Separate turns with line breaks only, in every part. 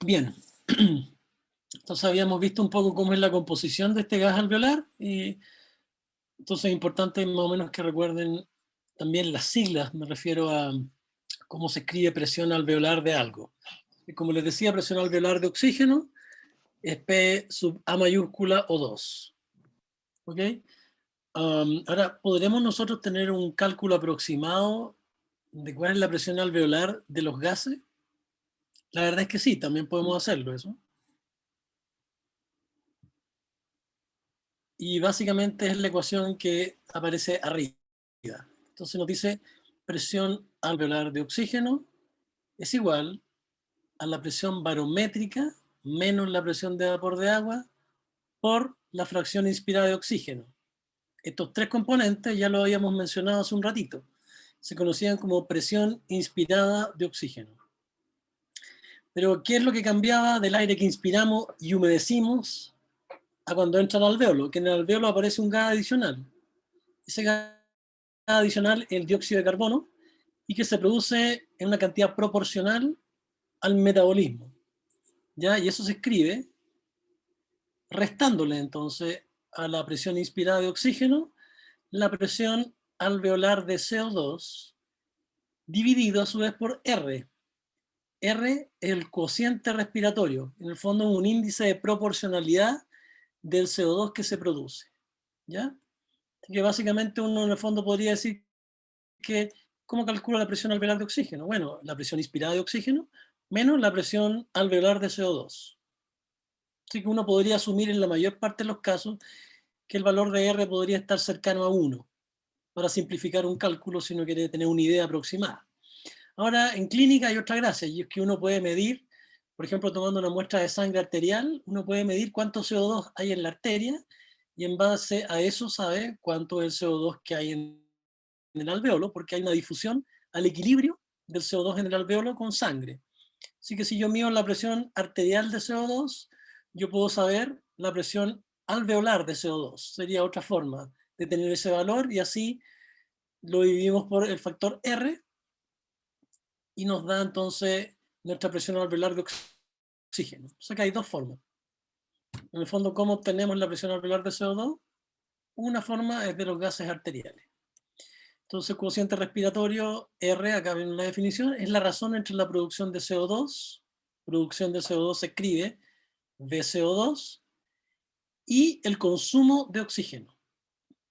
Bien, entonces habíamos visto un poco cómo es la composición de este gas alveolar, y entonces es importante más o menos que recuerden también las siglas, me refiero a cómo se escribe presión alveolar de algo. Y como les decía, presión alveolar de oxígeno es P sub A mayúscula O2. ¿Ok? Ahora, ¿podremos nosotros tener un cálculo aproximado de cuál es la presión alveolar de los gases? La verdad es que sí, también podemos hacerlo eso. Y básicamente es la ecuación que aparece arriba. Entonces nos dice presión alveolar de oxígeno es igual a la presión barométrica menos la presión de vapor de agua por la fracción inspirada de oxígeno. Estos tres componentes ya lo habíamos mencionado hace un ratito. Se conocían como presión inspirada de oxígeno. Pero ¿qué es lo que cambiaba del aire que inspiramos y humedecimos a cuando entra al alvéolo? Que en el alvéolo aparece un gas adicional. Ese gas adicional es el dióxido de carbono y que se produce en una cantidad proporcional al metabolismo. ¿Ya? Y eso se escribe restándole entonces a la presión inspirada de oxígeno la presión alveolar de CO2 dividido a su vez por R. R es el cociente respiratorio, en el fondo es un índice de proporcionalidad del CO2 que se produce. ¿Ya? Que básicamente uno en el fondo podría decir que, ¿cómo calcula la presión alveolar de oxígeno? Bueno, la presión inspirada de oxígeno menos la presión alveolar de CO2. Así que uno podría asumir en la mayor parte de los casos que el valor de R podría estar cercano a 1, para simplificar un cálculo si uno quiere tener una idea aproximada. Ahora, en clínica hay otra gracia, y es que uno puede medir, por ejemplo, tomando una muestra de sangre arterial, uno puede medir cuánto CO2 hay en la arteria, y en base a eso sabe cuánto es el CO2 que hay en el alvéolo, porque hay una difusión al equilibrio del CO2 en el alvéolo con sangre. Así que si yo mido la presión arterial de CO2, yo puedo saber la presión alveolar de CO2. Sería otra forma de tener ese valor, y así lo dividimos por el factor R y nos da entonces nuestra presión alveolar de oxígeno. O sea que hay dos formas. En el fondo, ¿cómo obtenemos la presión alveolar de CO2? Una forma es de los gases arteriales. Entonces, cociente respiratorio, R, acá viene la definición, es la razón entre la producción de CO2, producción de CO2 se escribe VCO2, y el consumo de oxígeno.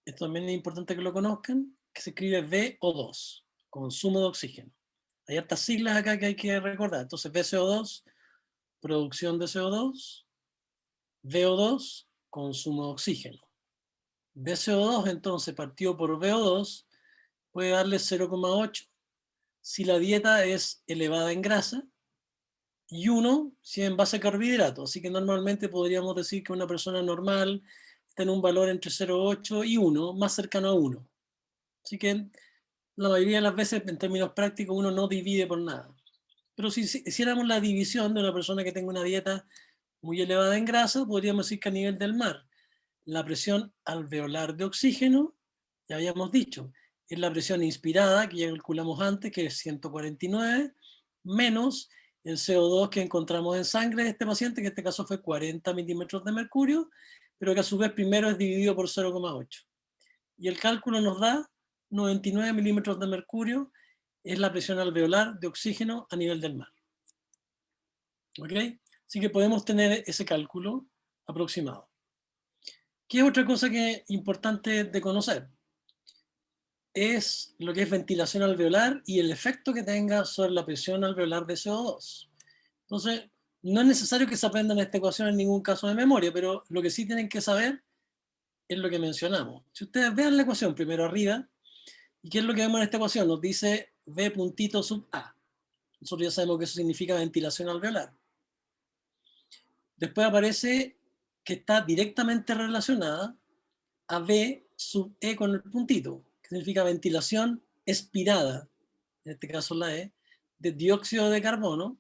Esto también es importante que lo conozcan, que se escribe VO2, consumo de oxígeno. Hay hartas siglas acá que hay que recordar. Entonces, VCO2, producción de CO2, VO2, consumo de oxígeno. VCO2, entonces, partido por VO2, puede darle 0,8 si la dieta es elevada en grasa, y 1 si es en base a carbohidratos. Así que normalmente podríamos decir que una persona normal está en un valor entre 0,8 y 1, más cercano a 1. Así que la mayoría de las veces, en términos prácticos, uno no divide por nada. Pero si hiciéramos la división de una persona que tenga una dieta muy elevada en grasa, podríamos decir que a nivel del mar, la presión alveolar de oxígeno, ya habíamos dicho, es la presión inspirada, que ya calculamos antes, que es 149, menos el CO2 que encontramos en sangre de este paciente, que en este caso fue 40 milímetros de mercurio, pero que a su vez primero es dividido por 0,8. Y el cálculo nos da 99 milímetros de mercurio, es la presión alveolar de oxígeno a nivel del mar. ¿Ok? Así que podemos tener ese cálculo aproximado. ¿Qué es otra cosa que es importante de conocer? Es lo que es ventilación alveolar y el efecto que tenga sobre la presión alveolar de CO2. Entonces, no es necesario que se aprendan esta ecuación en ningún caso de memoria, pero lo que sí tienen que saber es lo que mencionamos. Si ustedes vean la ecuación primero arriba, ¿y qué es lo que vemos en esta ecuación? Nos dice V puntito sub A. Nosotros ya sabemos que eso significa ventilación alveolar. Después aparece que está directamente relacionada a V sub E con el puntito, que significa ventilación expirada, en este caso la E, de dióxido de carbono,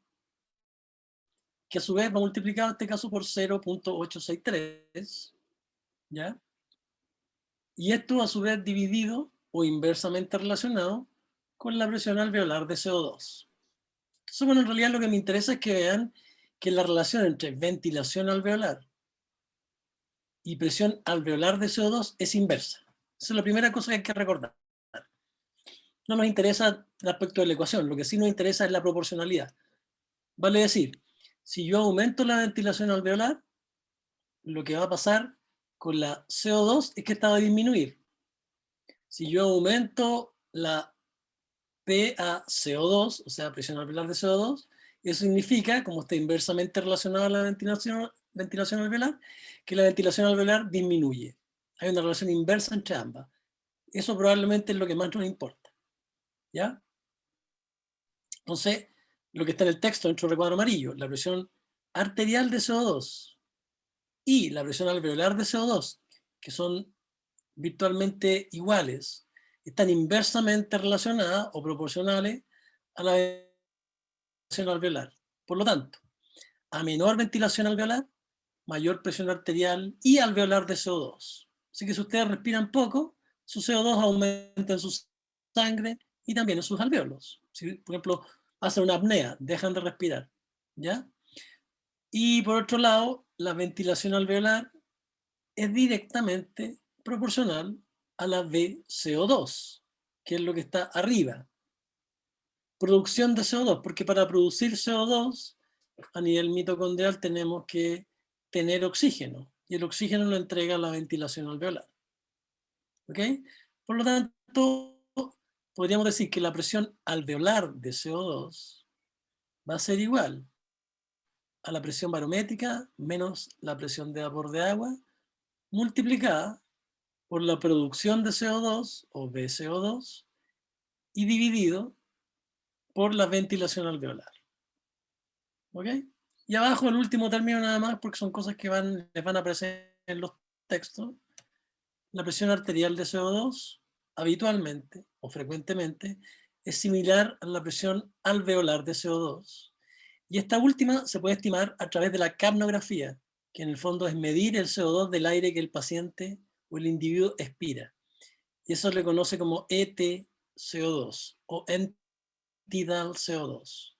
que a su vez va multiplicado en este caso por 0,863, ¿ya? Y esto a su vez dividido o inversamente relacionado con la presión alveolar de CO2. Entonces, bueno, en realidad lo que me interesa es que vean que la relación entre ventilación alveolar y presión alveolar de CO2 es inversa. Esa es la primera cosa que hay que recordar. No nos interesa el aspecto de la ecuación, lo que sí nos interesa es la proporcionalidad. Vale decir, si yo aumento la ventilación alveolar, lo que va a pasar con la CO2 es que esta va a disminuir. Si yo aumento la PaCO2, o sea, presión alveolar de CO2, eso significa, como está inversamente relacionado a la ventilación alveolar, que la ventilación alveolar disminuye. Hay una relación inversa entre ambas. Eso probablemente es lo que más nos importa. ¿Ya? Entonces, lo que está en el texto, dentro del recuadro amarillo, la presión arterial de CO2 y la presión alveolar de CO2, que son virtualmente iguales, están inversamente relacionadas o proporcionales a la ventilación alveolar. Por lo tanto, a menor ventilación alveolar, mayor presión arterial y alveolar de CO2. Así que si ustedes respiran poco, su CO2 aumenta en su sangre y también en sus alveolos. Si, por ejemplo, hacen una apnea, dejan de respirar. ¿Ya? Y por otro lado, la ventilación alveolar es directamente proporcional a la VCO2, que es lo que está arriba. Producción de CO2, porque para producir CO2 a nivel mitocondrial tenemos que tener oxígeno, y el oxígeno lo entrega la ventilación alveolar. ¿Ok? Por lo tanto, podríamos decir que la presión alveolar de CO2 va a ser igual a la presión barométrica menos la presión de vapor de agua multiplicada por la producción de CO2 o VCO2 y dividido por la ventilación alveolar. ¿Ok? Y abajo el último término nada más, porque son cosas que les van a aparecer en los textos. La presión arterial de CO2 habitualmente o frecuentemente es similar a la presión alveolar de CO2. Y esta última se puede estimar a través de la capnografía, que en el fondo es medir el CO2 del aire que el paciente o el individuo expira. Y eso se le conoce como ETCO2 o end-tidal CO2.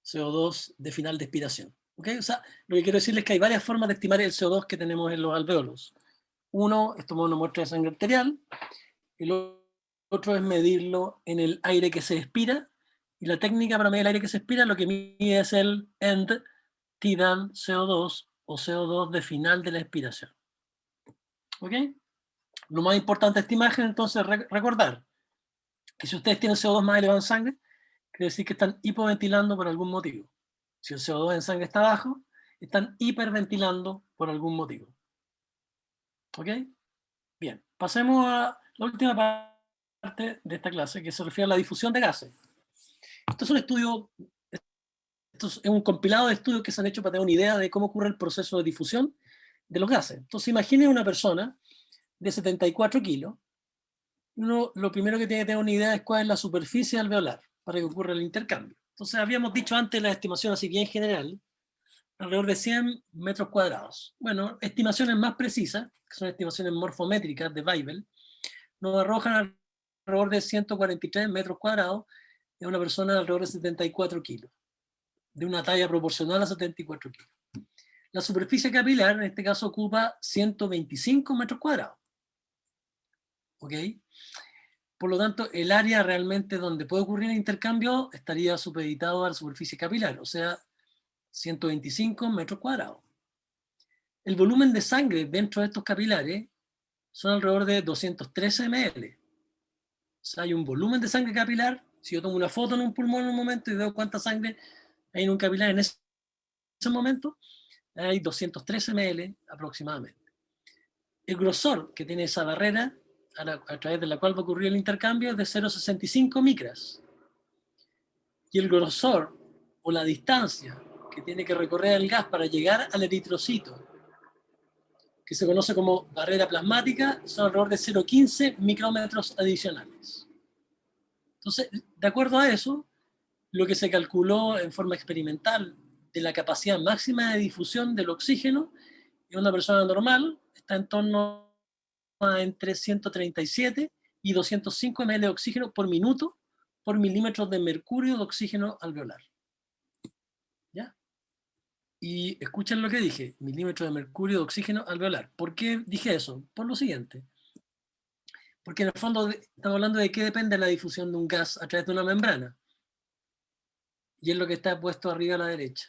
CO2 de final de expiración. ¿Okay? O sea, lo que quiero decirles es que hay varias formas de estimar el CO2 que tenemos en los alveolos. Uno es tomar una muestra de sangre arterial, y lo otro es medirlo en el aire que se expira, y la técnica para medir el aire que se expira lo que mide es el end-tidal CO2 o CO2 de final de la expiración. ¿Ok? Lo más importante de esta imagen, entonces, recordar que si ustedes tienen CO2 más elevado en sangre, quiere decir que están hipoventilando por algún motivo. Si el CO2 en sangre está bajo, están hiperventilando por algún motivo. ¿Ok? Bien, pasemos a la última parte de esta clase, que se refiere a la difusión de gases. Esto es un estudio, esto es un compilado de estudios que se han hecho para tener una idea de cómo ocurre el proceso de difusión de los gases. Entonces imaginen una persona de 74 kilos. Uno, lo primero que tiene que tener una idea es cuál es la superficie alveolar para que ocurra el intercambio. Entonces habíamos dicho antes la estimación así bien general, alrededor de 100 metros cuadrados. Bueno, estimaciones más precisas, que son estimaciones morfométricas de Weibull, nos arrojan alrededor de 143 metros cuadrados de una persona de alrededor de 74 kilos, de una talla proporcional a 74 kilos. La superficie capilar, en este caso, ocupa 125 metros cuadrados. ¿Ok? Por lo tanto, el área realmente donde puede ocurrir el intercambio estaría supeditado a la superficie capilar, o sea, 125 metros cuadrados. El volumen de sangre dentro de estos capilares son alrededor de 213 ml. O sea, hay un volumen de sangre capilar. Si yo tomo una foto en un pulmón en un momento y veo cuánta sangre hay en un capilar en ese momento, hay 213 ml aproximadamente. El grosor que tiene esa barrera a través de la cual va a ocurrir el intercambio es de 0,65 micras. Y el grosor o la distancia que tiene que recorrer el gas para llegar al eritrocito, que se conoce como barrera plasmática, son alrededor de 0,15 micrómetros adicionales. Entonces, de acuerdo a eso, lo que se calculó en forma experimental de la capacidad máxima de difusión del oxígeno en una persona normal está en torno a entre 137 y 205 ml de oxígeno por minuto por milímetros de mercurio de oxígeno alveolar. ¿Ya? Y escuchen lo que dije, milímetros de mercurio de oxígeno alveolar. ¿Por qué dije eso? Por lo siguiente. Porque en el fondo estamos hablando de qué depende la difusión de un gas a través de una membrana. Y es lo que está puesto arriba a la derecha.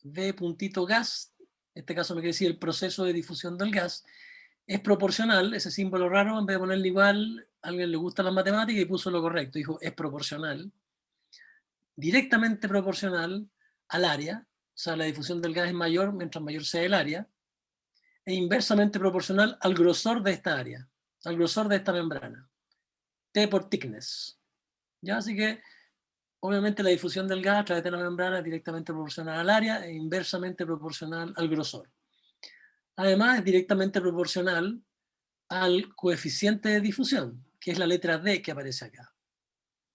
V puntito gas, en este caso me quiere decir el proceso de difusión del gas, es proporcional, ese símbolo raro, en vez de ponerle igual, a alguien le gusta la matemática y puso lo correcto, dijo es proporcional, directamente proporcional al área, o sea, la difusión del gas es mayor mientras mayor sea el área, e inversamente proporcional al grosor de esta área, al grosor de esta membrana. T por thickness. ¿Ya? Así que, obviamente, la difusión del gas a través de la membrana es directamente proporcional al área e inversamente proporcional al grosor. Además, es directamente proporcional al coeficiente de difusión, que es la letra D que aparece acá.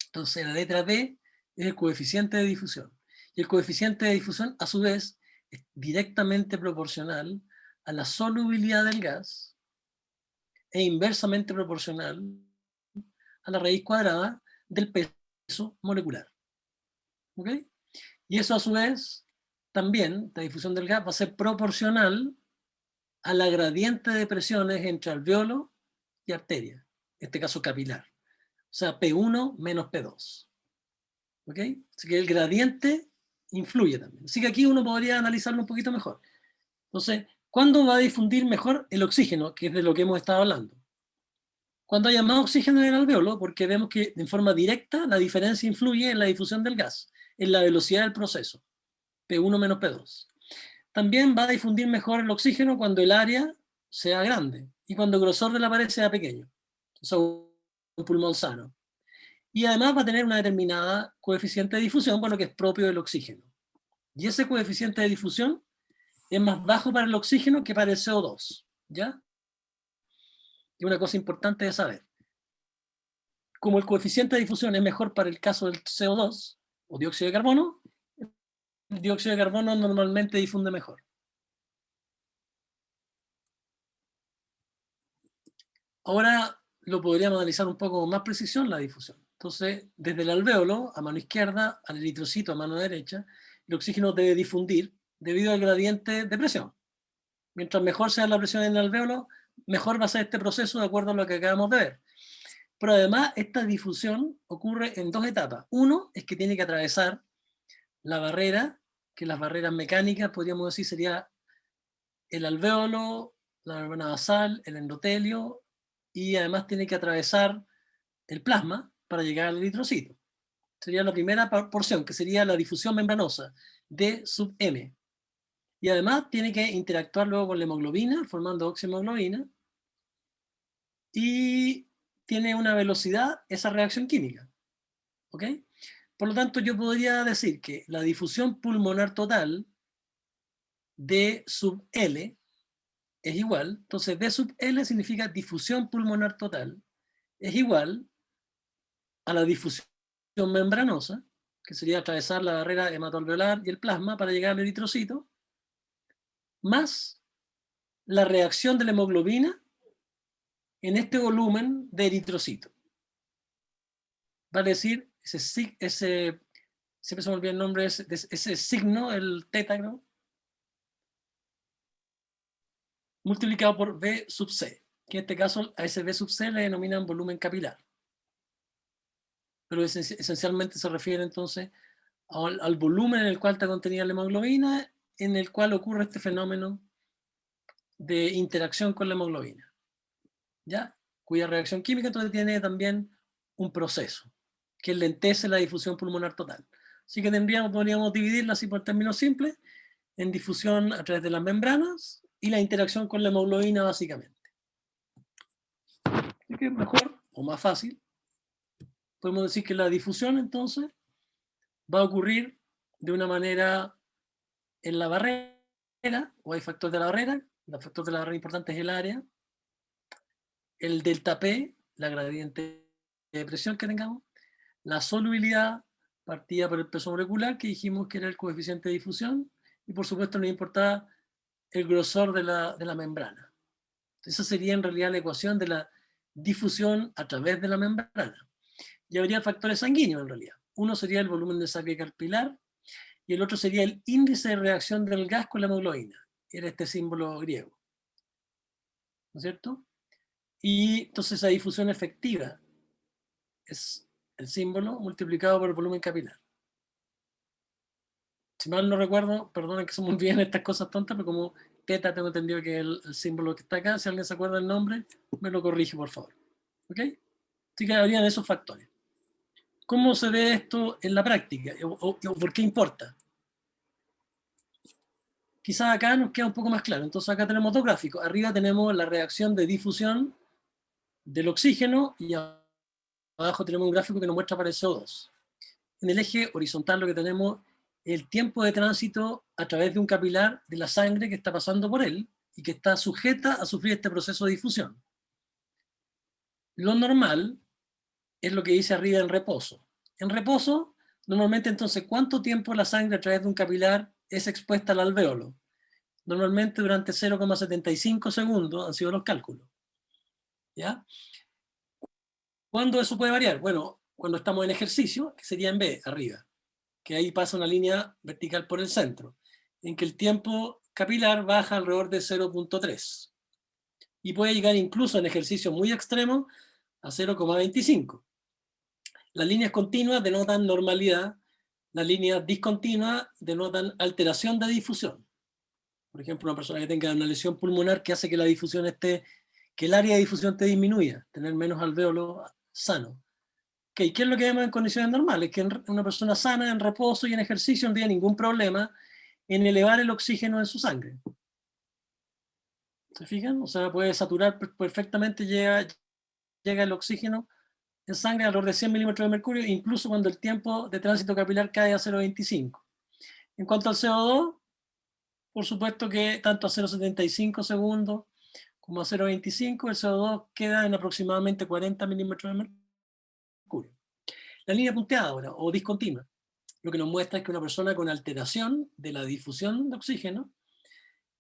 Entonces, la letra D es el coeficiente de difusión. Y el coeficiente de difusión, a su vez, es directamente proporcional a la solubilidad del gas e inversamente proporcional a la raíz cuadrada del peso molecular. ¿Ok? Y eso, a su vez, también, la difusión del gas va a ser proporcional a la gradiente de presiones entre alveolo y arteria, en este caso capilar. O sea, P1 menos P2. ¿Ok? Así que el gradiente influye también. Así que aquí uno podría analizarlo un poquito mejor. Entonces, ¿cuándo va a difundir mejor el oxígeno? Que es de lo que hemos estado hablando. Cuando haya más oxígeno en el alveolo, porque vemos que en forma directa la diferencia influye en la difusión del gas, en la velocidad del proceso, P1 menos P2. También va a difundir mejor el oxígeno cuando el área sea grande y cuando el grosor de la pared sea pequeño. O sea, un pulmón sano. Y además va a tener una determinada coeficiente de difusión, bueno, que es propio del oxígeno. Y ese coeficiente de difusión es más bajo para el oxígeno que para el CO2, ¿ya? Y una cosa importante de saber. Como el coeficiente de difusión es mejor para el caso del CO2 o dióxido de carbono, el dióxido de carbono normalmente difunde mejor. Ahora lo podríamos analizar un poco con más precisión la difusión. Entonces, desde el alvéolo, a mano izquierda, al eritrocito, a mano derecha, el oxígeno debe difundir debido al gradiente de presión. Mientras mejor sea la presión en el alvéolo, mejor va a ser este proceso de acuerdo a lo que acabamos de ver. Pero además, esta difusión ocurre en dos etapas. Uno es que tiene que atravesar la barrera, que las barreras mecánicas, podríamos decir, sería el alvéolo, la membrana basal, el endotelio, y además tiene que atravesar el plasma para llegar al eritrocito. Sería la primera porción, que sería la difusión membranosa, D sub M. Y además tiene que interactuar luego con la hemoglobina, formando oxihemoglobina, y tiene una velocidad esa reacción química. ¿Ok? Por lo tanto, yo podría decir que la difusión pulmonar total D sub L es igual, entonces D sub L significa difusión pulmonar total, es igual a la difusión membranosa, que sería atravesar la barrera hematoalveolar y el plasma para llegar al eritrocito, más la reacción de la hemoglobina en este volumen de eritrocito. Vale decir, siempre se me olvida el nombre, ese signo, el tétagro, multiplicado por V sub C, que en este caso a ese V sub C le denominan volumen capilar. Pero esencialmente se refiere entonces al volumen en el cual está contenida la hemoglobina, en el cual ocurre este fenómeno de interacción con la hemoglobina, ¿ya? Cuya reacción química entonces tiene también un proceso que lentece la difusión pulmonar total. Así que podríamos dividirla así por términos simples en difusión a través de las membranas y la interacción con la hemoglobina básicamente. Así que mejor o más fácil, podemos decir que la difusión entonces va a ocurrir de una manera en la barrera, o hay factores de la barrera, el factor de la barrera importante es el área, el delta P, la gradiente de presión que tengamos, la solubilidad partida por el peso molecular, que dijimos que era el coeficiente de difusión, y por supuesto nos importaba el grosor de la membrana. Esa sería en realidad la ecuación de la difusión a través de la membrana. Y habría factores sanguíneos en realidad. Uno sería el volumen de sangre capilar, y el otro sería el índice de reacción del gas con la hemoglobina. Era este símbolo griego. ¿No es cierto? Y entonces esa difusión efectiva es el símbolo multiplicado por el volumen capilar. Si mal no recuerdo, perdonen que se me olviden estas cosas tontas, pero como teta tengo entendido que es el símbolo que está acá. Si alguien se acuerda del nombre, me lo corrige, por favor. ¿Ok? Así que habrían esos factores. ¿Cómo se ve esto en la práctica? ¿O por qué importa? Quizás acá nos queda un poco más claro. Entonces acá tenemos dos gráficos. Arriba tenemos la reacción de difusión del oxígeno y abajo tenemos un gráfico que nos muestra para el CO2. En el eje horizontal lo que tenemos es el tiempo de tránsito a través de un capilar de la sangre que está pasando por él y que está sujeta a sufrir este proceso de difusión. Lo normal es lo que dice arriba en reposo. En reposo, normalmente entonces, ¿cuánto tiempo la sangre a través de un capilar es expuesta al alvéolo? Normalmente durante 0,75 segundos han sido los cálculos. ¿Ya? ¿Cuándo eso puede variar? Bueno, cuando estamos en ejercicio, que sería en B, arriba, que ahí pasa una línea vertical por el centro, en que el tiempo capilar baja alrededor de 0,3 y puede llegar incluso en ejercicios muy extremos a 0,25. Las líneas continuas denotan normalidad, las líneas discontinuas denotan alteración de difusión. Por ejemplo, una persona que tenga una lesión pulmonar que hace que la difusión esté, que el área de difusión te disminuya, tener menos alvéolo sano. ¿Qué es lo que vemos en condiciones normales? Que una persona sana, en reposo y en ejercicio no tiene ningún problema en elevar el oxígeno en su sangre. ¿Se fijan? O sea, puede saturar perfectamente, llega el oxígeno en sangre a alrededor de 100 milímetros de mercurio, incluso cuando el tiempo de tránsito capilar cae a 0,25. En cuanto al CO2, por supuesto que tanto a 0,75 segundos como a 0,25, el CO2 queda en aproximadamente 40 milímetros de mercurio. La línea punteada ahora, o discontinua, lo que nos muestra es que una persona con alteración de la difusión de oxígeno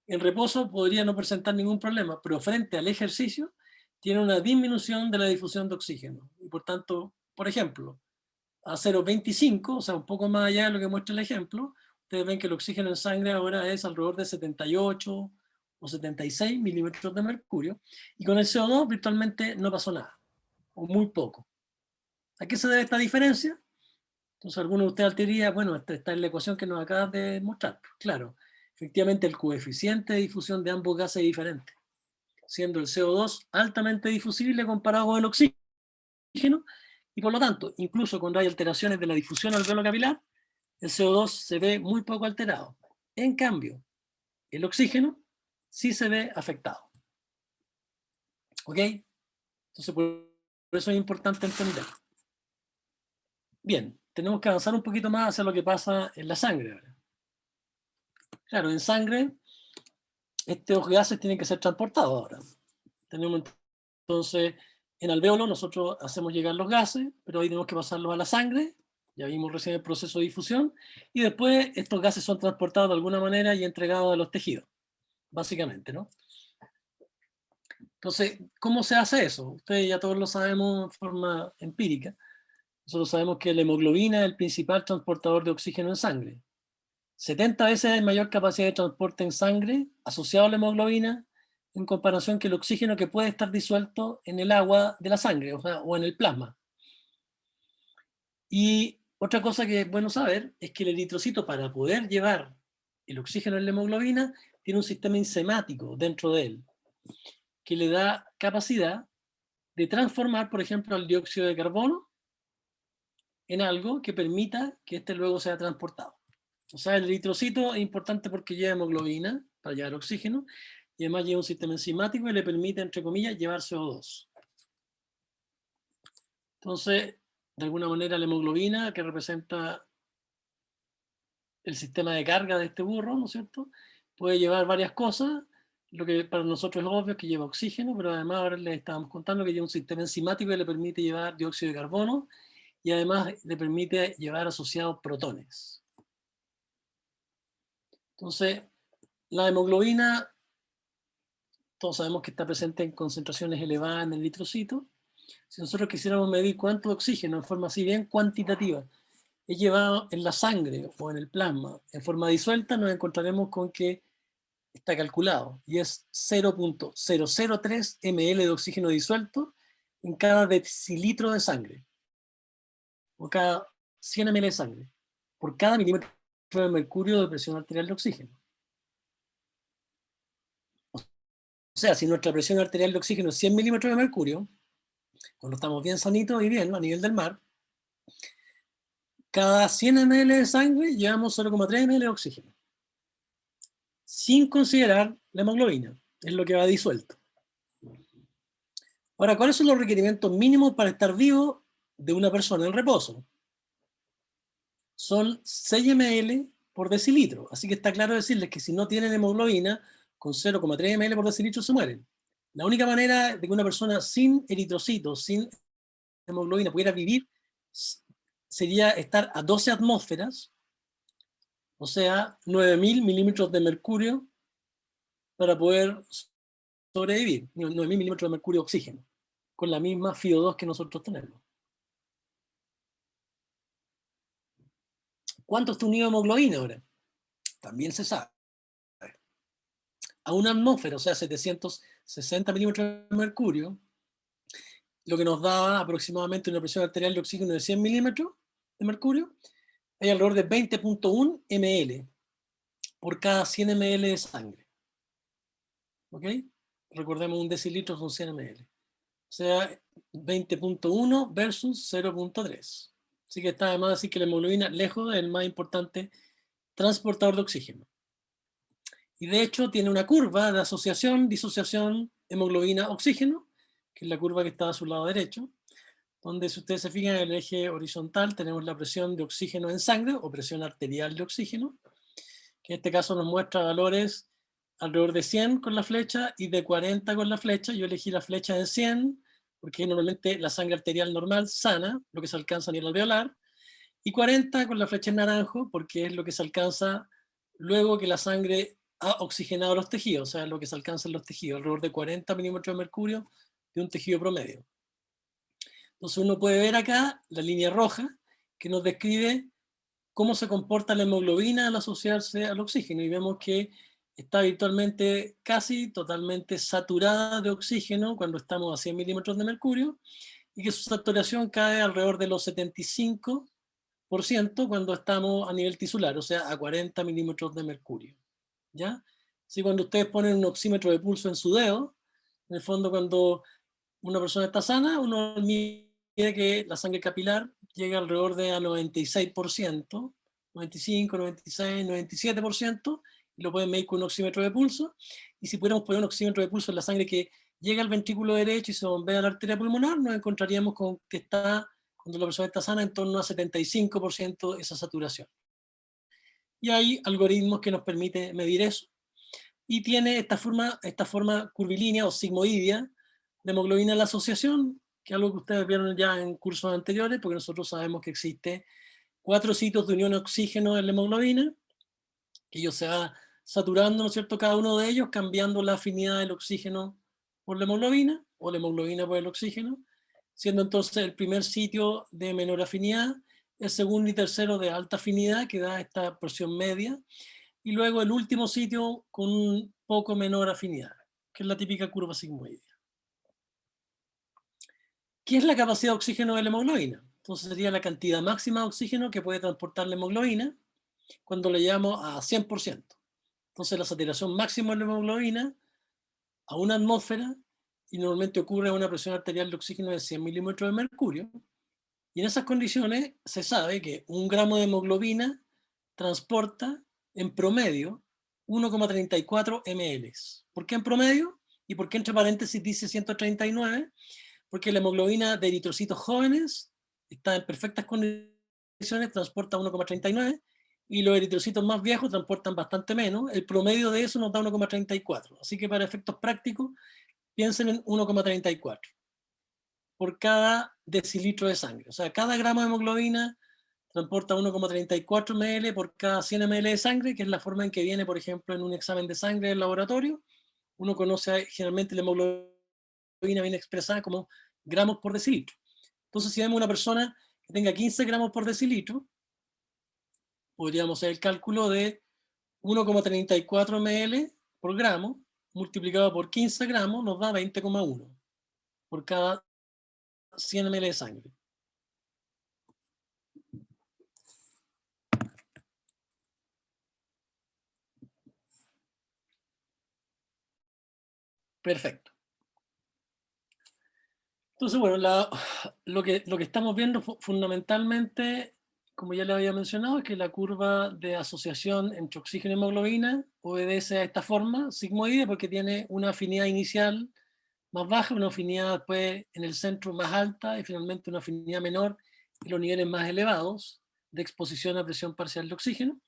en reposo podría no presentar ningún problema, pero frente al ejercicio tiene una disminución de la difusión de oxígeno. Y por tanto, por ejemplo, a 0,25, o sea, un poco más allá de lo que muestra el ejemplo, ustedes ven que el oxígeno en sangre ahora es alrededor de 78 o 76 milímetros de mercurio, y con el CO2 virtualmente no pasó nada, o muy poco. ¿A qué se debe esta diferencia? Entonces, alguno de ustedes diría, bueno, esta es la ecuación que nos acabas de mostrar. Claro, efectivamente el coeficiente de difusión de ambos gases es diferente, siendo el CO2 altamente difusible comparado con el oxígeno, y por lo tanto, incluso cuando hay alteraciones de la difusión alvéolo capilar, el CO2 se ve muy poco alterado. En cambio, el oxígeno sí se ve afectado. ¿Ok? Entonces, por eso es importante entender. Bien, tenemos que avanzar un poquito más hacia lo que pasa en la sangre ahora. Claro, en sangre, estos gases tienen que ser transportados ahora. Tenemos entonces, en alvéolo nosotros hacemos llegar los gases, pero ahí tenemos que pasarlos a la sangre, ya vimos recién el proceso de difusión, y después estos gases son transportados de alguna manera y entregados a los tejidos, básicamente, ¿no? Entonces, ¿cómo se hace eso? Ustedes ya todos lo sabemos de forma empírica. Nosotros sabemos que la hemoglobina es el principal transportador de oxígeno en sangre. 70 veces hay mayor capacidad de transporte en sangre asociado a la hemoglobina en comparación que el oxígeno que puede estar disuelto en el agua de la sangre, o sea, o en el plasma. Y otra cosa que es bueno saber es que el eritrocito, para poder llevar el oxígeno en la hemoglobina, tiene un sistema enzimático dentro de él, que le da capacidad de transformar, por ejemplo, el dióxido de carbono en algo que permita que este luego sea transportado. O sea, el eritrocito es importante porque lleva hemoglobina para llevar oxígeno y además lleva un sistema enzimático y le permite, entre comillas, llevar CO2. Entonces, de alguna manera, la hemoglobina, que representa el sistema de carga de este burro, ¿no es cierto?, puede llevar varias cosas. Lo que para nosotros es obvio es que lleva oxígeno, pero además ahora les estábamos contando que lleva un sistema enzimático que le permite llevar dióxido de carbono y además le permite llevar asociados protones. Entonces, la hemoglobina, todos sabemos que está presente en concentraciones elevadas en el eritrocito. Si nosotros quisiéramos medir cuánto oxígeno en forma así bien cuantitativa es llevado en la sangre o en el plasma en forma disuelta, nos encontraremos con que está calculado y es 0,003 ml de oxígeno disuelto en cada decilitro de sangre, o cada 100 ml de sangre, por cada milímetro de mercurio de presión arterial de oxígeno. O sea, si nuestra presión arterial de oxígeno es 100 milímetros de mercurio, cuando estamos bien sanitos y bien a nivel del mar, cada 100 ml de sangre llevamos 0,3 ml de oxígeno, sin considerar la hemoglobina, es lo que va disuelto. Ahora, ¿cuáles son los requerimientos mínimos para estar vivo de una persona en reposo? Son 6 ml por decilitro, así que está claro decirles que si no tienen hemoglobina, con 0,3 ml por decilitro se mueren. La única manera de que una persona sin eritrocitos, sin hemoglobina pudiera vivir, sería estar a 12 atmósferas, o sea, 9.000 milímetros de mercurio para poder sobrevivir, 9.000 milímetros de mercurio de oxígeno, con la misma FiO2 que nosotros tenemos. ¿Cuánto es tu nivel de hemoglobina ahora? También se sabe. A una atmósfera, o sea, 760 milímetros de mercurio, lo que nos da aproximadamente una presión arterial de oxígeno de 100 milímetros de mercurio, hay alrededor de 20,1 ml por cada 100 ml de sangre. ¿Ok? Recordemos, un decilitro son 100 ml. O sea, 20,1 versus 0,3. Así que está además decir que la hemoglobina, lejos, es el más importante transportador de oxígeno. Y de hecho tiene una curva de asociación, disociación, hemoglobina-oxígeno, que es la curva que está a su lado derecho, donde si ustedes se fijan en el eje horizontal tenemos la presión de oxígeno en sangre o presión arterial de oxígeno, que en este caso nos muestra valores alrededor de 100 con la flecha y de 40 con la flecha. Yo elegí la flecha en 100 porque normalmente la sangre arterial normal, sana, lo que se alcanza a nivel alveolar, y 40 con la flecha en naranjo porque es lo que se alcanza luego que la sangre ha oxigenado los tejidos, o sea, lo que se alcanza en los tejidos, alrededor de 40 milímetros de mercurio de un tejido promedio. Entonces uno puede ver acá la línea roja que nos describe cómo se comporta la hemoglobina al asociarse al oxígeno, y vemos que está virtualmente casi totalmente saturada de oxígeno cuando estamos a 100 milímetros de mercurio, y que su saturación cae alrededor de los 75% cuando estamos a nivel tisular, o sea, a 40 milímetros de mercurio. ¿Ya? Así cuando ustedes ponen un oxímetro de pulso en su dedo, en el fondo cuando una persona está sana, uno mide que la sangre capilar llega alrededor de a 96%, 95, 96, 97%, y lo pueden medir con un oxímetro de pulso. Y si pudiéramos poner un oxímetro de pulso en la sangre que llega al ventrículo derecho y se bombea a la arteria pulmonar, nos encontraríamos con que está, cuando la persona está sana, en torno a 75% esa saturación. Y hay algoritmos que nos permiten medir eso. Y tiene esta forma curvilínea o sigmoidea de hemoglobina en la asociación, que es algo que ustedes vieron ya en cursos anteriores, porque nosotros sabemos que existe 4 sitios de unión oxígeno en la hemoglobina, que ellos se va saturando, ¿no es cierto?, cada uno de ellos, cambiando la afinidad del oxígeno por la hemoglobina, o la hemoglobina por el oxígeno, siendo entonces el primer sitio de menor afinidad, el segundo y tercero de alta afinidad, que da esta presión media, y luego el último sitio con un poco menor afinidad, que es la típica curva sigmoidea. ¿Qué es la capacidad de oxígeno de la hemoglobina? Entonces sería la cantidad máxima de oxígeno que puede transportar la hemoglobina cuando le llevamos a 100%. Entonces la saturación máxima de la hemoglobina a una atmósfera, y normalmente ocurre a una presión arterial de oxígeno de 100 milímetros de mercurio, y en esas condiciones se sabe que 1 gramo de hemoglobina transporta en promedio 1,34 ml. ¿Por qué en promedio? ¿Y por qué entre paréntesis dice 139? Porque la hemoglobina de eritrocitos jóvenes está en perfectas condiciones, transporta 1,39, y los eritrocitos más viejos transportan bastante menos. El promedio de eso nos da 1,34. Así que para efectos prácticos, piensen en 1,34 por cada decilitro de sangre. O sea, cada gramo de hemoglobina transporta 1,34 ml por cada 100 ml de sangre, que es la forma en que viene, por ejemplo, en un examen de sangre del laboratorio. Uno conoce generalmente la hemoglobina viene expresada como gramos por decilitro. Entonces, si vemos una persona que tenga 15 gramos por decilitro, podríamos hacer el cálculo de 1,34 ml por gramo, multiplicado por 15 gramos, nos da 20,1 por cada 100 ml de sangre. Perfecto. Entonces, bueno, lo que estamos viendo fundamentalmente, como ya le había mencionado, es que la curva de asociación entre oxígeno y hemoglobina obedece a esta forma sigmoide porque tiene una afinidad inicial más baja, una afinidad después en el centro más alta y finalmente una afinidad menor en los niveles más elevados de exposición a presión parcial de oxígeno.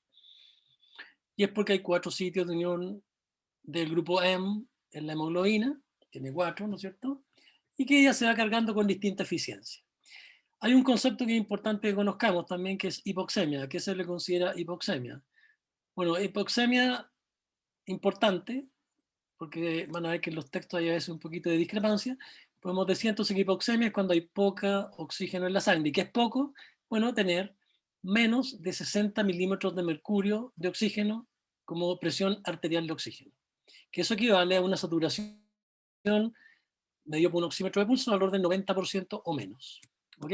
Y es porque hay 4 sitios de unión del grupo M en la hemoglobina, tiene 4, ¿no es cierto? Y que ella se va cargando con distinta eficiencia. Hay un concepto que es importante que conozcamos también, que es hipoxemia. ¿Qué se le considera hipoxemia? Bueno, hipoxemia importante, porque van a ver que en los textos hay a veces un poquito de discrepancia. Podemos decir entonces que hipoxemia es cuando hay poca oxígeno en la sangre. ¿Y qué es poco? Bueno, tener menos de 60 milímetros de mercurio de oxígeno como presión arterial de oxígeno. Que eso equivale a una saturación medido por un oxímetro de pulso al orden del 90% o menos. ¿Ok?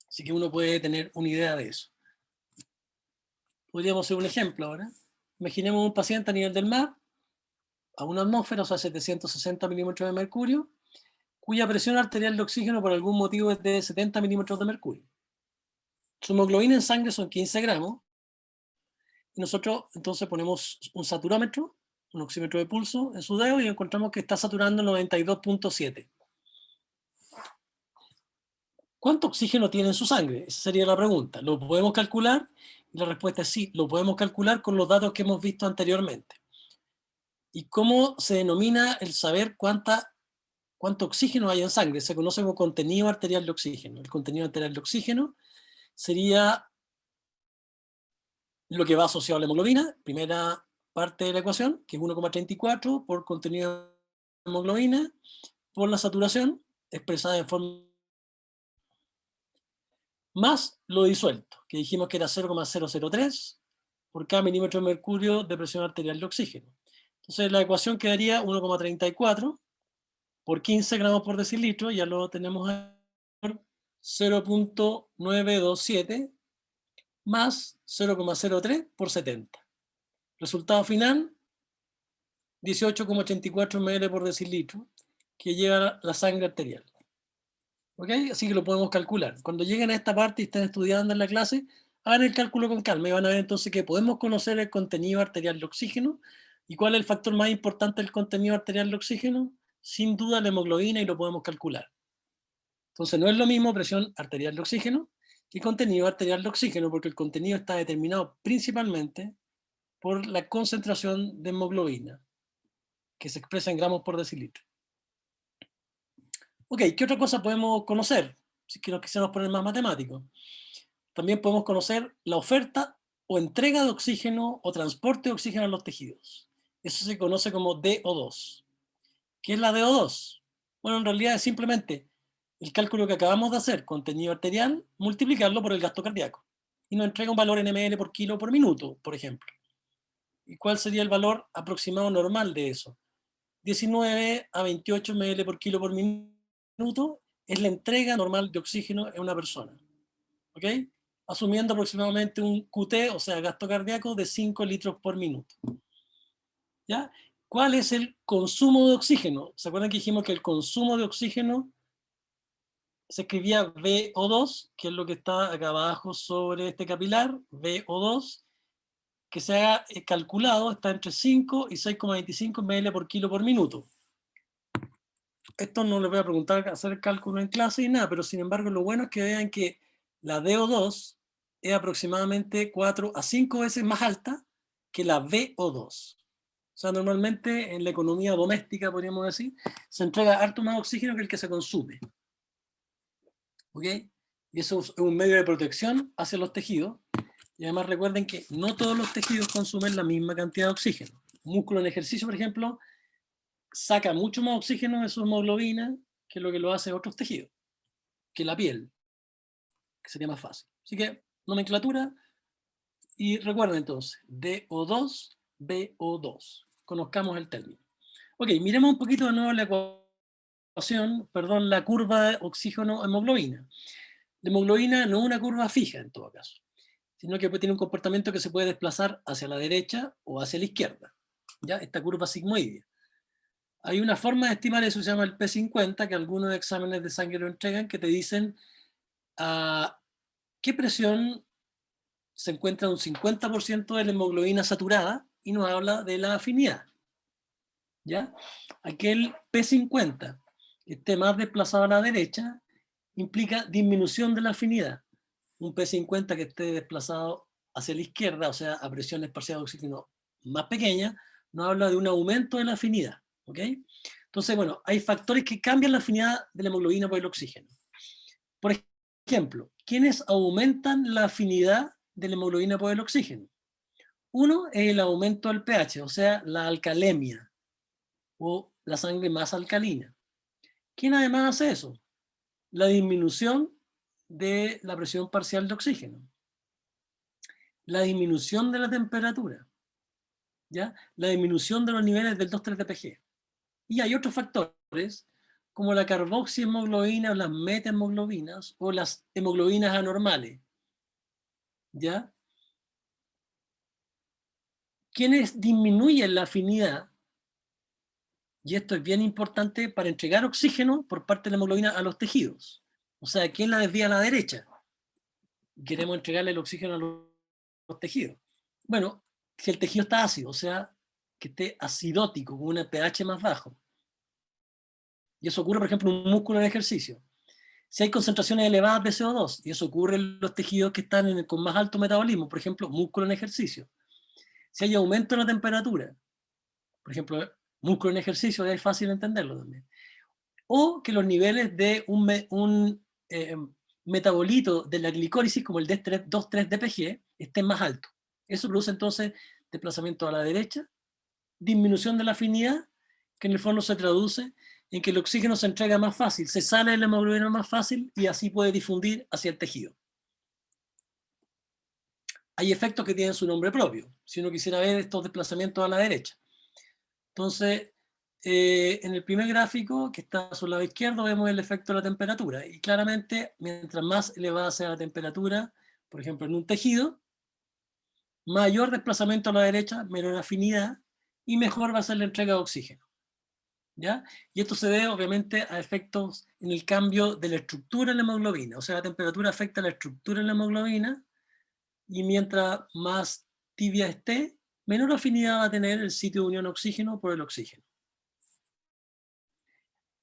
Así que uno puede tener una idea de eso. Podríamos hacer un ejemplo ahora. Imaginemos un paciente a nivel del mar, a una atmósfera, o sea, 760 milímetros de mercurio, cuya presión arterial de oxígeno por algún motivo es de 70 milímetros de mercurio. Su hemoglobina en sangre son 15 gramos, y nosotros entonces ponemos un saturómetro, un oxímetro de pulso en su dedo y encontramos que está saturando 92,7. ¿Cuánto oxígeno tiene en su sangre? Esa sería la pregunta. ¿Lo podemos calcular? Y la respuesta es sí, lo podemos calcular con los datos que hemos visto anteriormente. ¿Y cómo se denomina el saber cuánto oxígeno hay en sangre? Se conoce como contenido arterial de oxígeno. El contenido arterial de oxígeno sería lo que va asociado a la hemoglobina, primera parte de la ecuación, que es 1,34 por contenido de hemoglobina, por la saturación, expresada en forma más lo disuelto, que dijimos que era 0,003 por cada milímetro de mercurio de presión arterial de oxígeno. Entonces la ecuación quedaría 1,34 por 15 gramos por decilitro, ya lo tenemos ahí, 0,927 más 0,03 por 70. Resultado final, 18,84 ml por decilitro, que lleva la sangre arterial. ¿Ok? Así que lo podemos calcular. Cuando lleguen a esta parte y estén estudiando en la clase, hagan el cálculo con calma y van a ver entonces que podemos conocer el contenido arterial de oxígeno. ¿Y cuál es el factor más importante del contenido arterial de oxígeno? Sin duda la hemoglobina, y lo podemos calcular. Entonces no es lo mismo presión arterial de oxígeno que contenido arterial de oxígeno, porque el contenido está determinado principalmente por la concentración de hemoglobina, que se expresa en gramos por decilitro. Ok, ¿qué otra cosa podemos conocer? Si es que nos quisiéramos poner más matemáticos. También podemos conocer la oferta o entrega de oxígeno o transporte de oxígeno a los tejidos. Eso se conoce como DO2. ¿Qué es la DO2? Bueno, en realidad es simplemente el cálculo que acabamos de hacer, contenido arterial, multiplicarlo por el gasto cardíaco. Y nos entrega un valor en ml por kilo por minuto, por ejemplo. ¿Y cuál sería el valor aproximado normal de eso? 19 a 28 ml por kilo por minuto es la entrega normal de oxígeno en una persona. ¿Ok? Asumiendo aproximadamente un QT, o sea, gasto cardíaco, de 5 litros por minuto. ¿Ya? ¿Cuál es el consumo de oxígeno? ¿Se acuerdan que dijimos que el consumo de oxígeno se escribía VO2, que es lo que está acá abajo sobre este capilar, VO2, que se ha calculado, está entre 5 y 6,25 ml por kilo por minuto. Esto no les voy a preguntar hacer el cálculo en clase y nada, pero sin embargo lo bueno es que vean que la DO2 es aproximadamente 4 a 5 veces más alta que la VO2. O sea, normalmente en la economía doméstica, podríamos decir, se entrega harto más oxígeno que el que se consume. ¿Ok? Y eso es un medio de protección hacia los tejidos. Y además recuerden que no todos los tejidos consumen la misma cantidad de oxígeno. Un músculo en ejercicio, por ejemplo, saca mucho más oxígeno de su hemoglobina que lo que lo hace otros tejidos, que la piel, que sería más fácil. Así que, nomenclatura, Y recuerden entonces, DO2, BO2. Conozcamos el término. Ok, miremos un poquito de nuevo la ecuación, perdón, la curva de oxígeno-hemoglobina. La hemoglobina no es una curva fija en todo caso, sino que tiene un comportamiento que se puede desplazar hacia la derecha o hacia la izquierda. ¿Ya? Esta curva sigmoidea. Hay una forma de estimar eso, se llama el P50, que algunos exámenes de sangre lo entregan, que te dicen a qué presión se encuentra un 50% de la hemoglobina saturada y nos habla de la afinidad. ¿Ya? Aquel P50 que esté más desplazado a la derecha implica disminución de la afinidad. Un P50 que esté desplazado hacia la izquierda, o sea, a presiones parciales de oxígeno más pequeñas, nos habla de un aumento de la afinidad. ¿Ok? Entonces, bueno, hay factores que cambian la afinidad de la hemoglobina por el oxígeno. Por ejemplo, ¿quiénes aumentan la afinidad de la hemoglobina por el oxígeno? Uno es el aumento del pH, o sea, la alcalemia o la sangre más alcalina. ¿Quién además hace eso? La disminución de la presión parcial de oxígeno, la disminución de la temperatura, ¿ya? La disminución de los niveles del 2,3-DPG. Y hay otros factores como la carboxihemoglobina o las metahemoglobinas o las hemoglobinas anormales, ¿ya? Quienes disminuyen la afinidad, y esto es bien importante para entregar oxígeno por parte de la hemoglobina a los tejidos. O sea, ¿quién la desvía a la derecha? Queremos entregarle el oxígeno a los tejidos. Bueno, si el tejido está ácido, o sea, que esté acidótico, con un pH más bajo. Y eso ocurre, por ejemplo, en un músculo en ejercicio. Si hay concentraciones elevadas de CO2, y eso ocurre en los tejidos que están con más alto metabolismo, por ejemplo, músculo en ejercicio. Si hay aumento en la temperatura, por ejemplo, músculo en ejercicio, es fácil entenderlo también. O que los niveles de un metabolito de la glicólisis, como el D2,3-DPG, estén más altos. Eso produce entonces desplazamiento a la derecha, disminución de la afinidad, que en el fondo se traduce en que el oxígeno se entrega más fácil, se sale de la hemoglobina más fácil y así puede difundir hacia el tejido. Hay efectos que tienen su nombre propio, si uno quisiera ver estos desplazamientos a la derecha. Entonces, en el primer gráfico, que está a su lado izquierdo, vemos el efecto de la temperatura. Y claramente, mientras más elevada sea la temperatura, por ejemplo, en un tejido, mayor desplazamiento a la derecha, menor afinidad, y mejor va a ser la entrega de oxígeno. ¿Ya? Y esto se debe, obviamente, a efectos en el cambio de la estructura en la hemoglobina. O sea, la temperatura afecta la estructura en la hemoglobina, y mientras más tibia esté, menor afinidad va a tener el sitio de unión oxígeno por el oxígeno.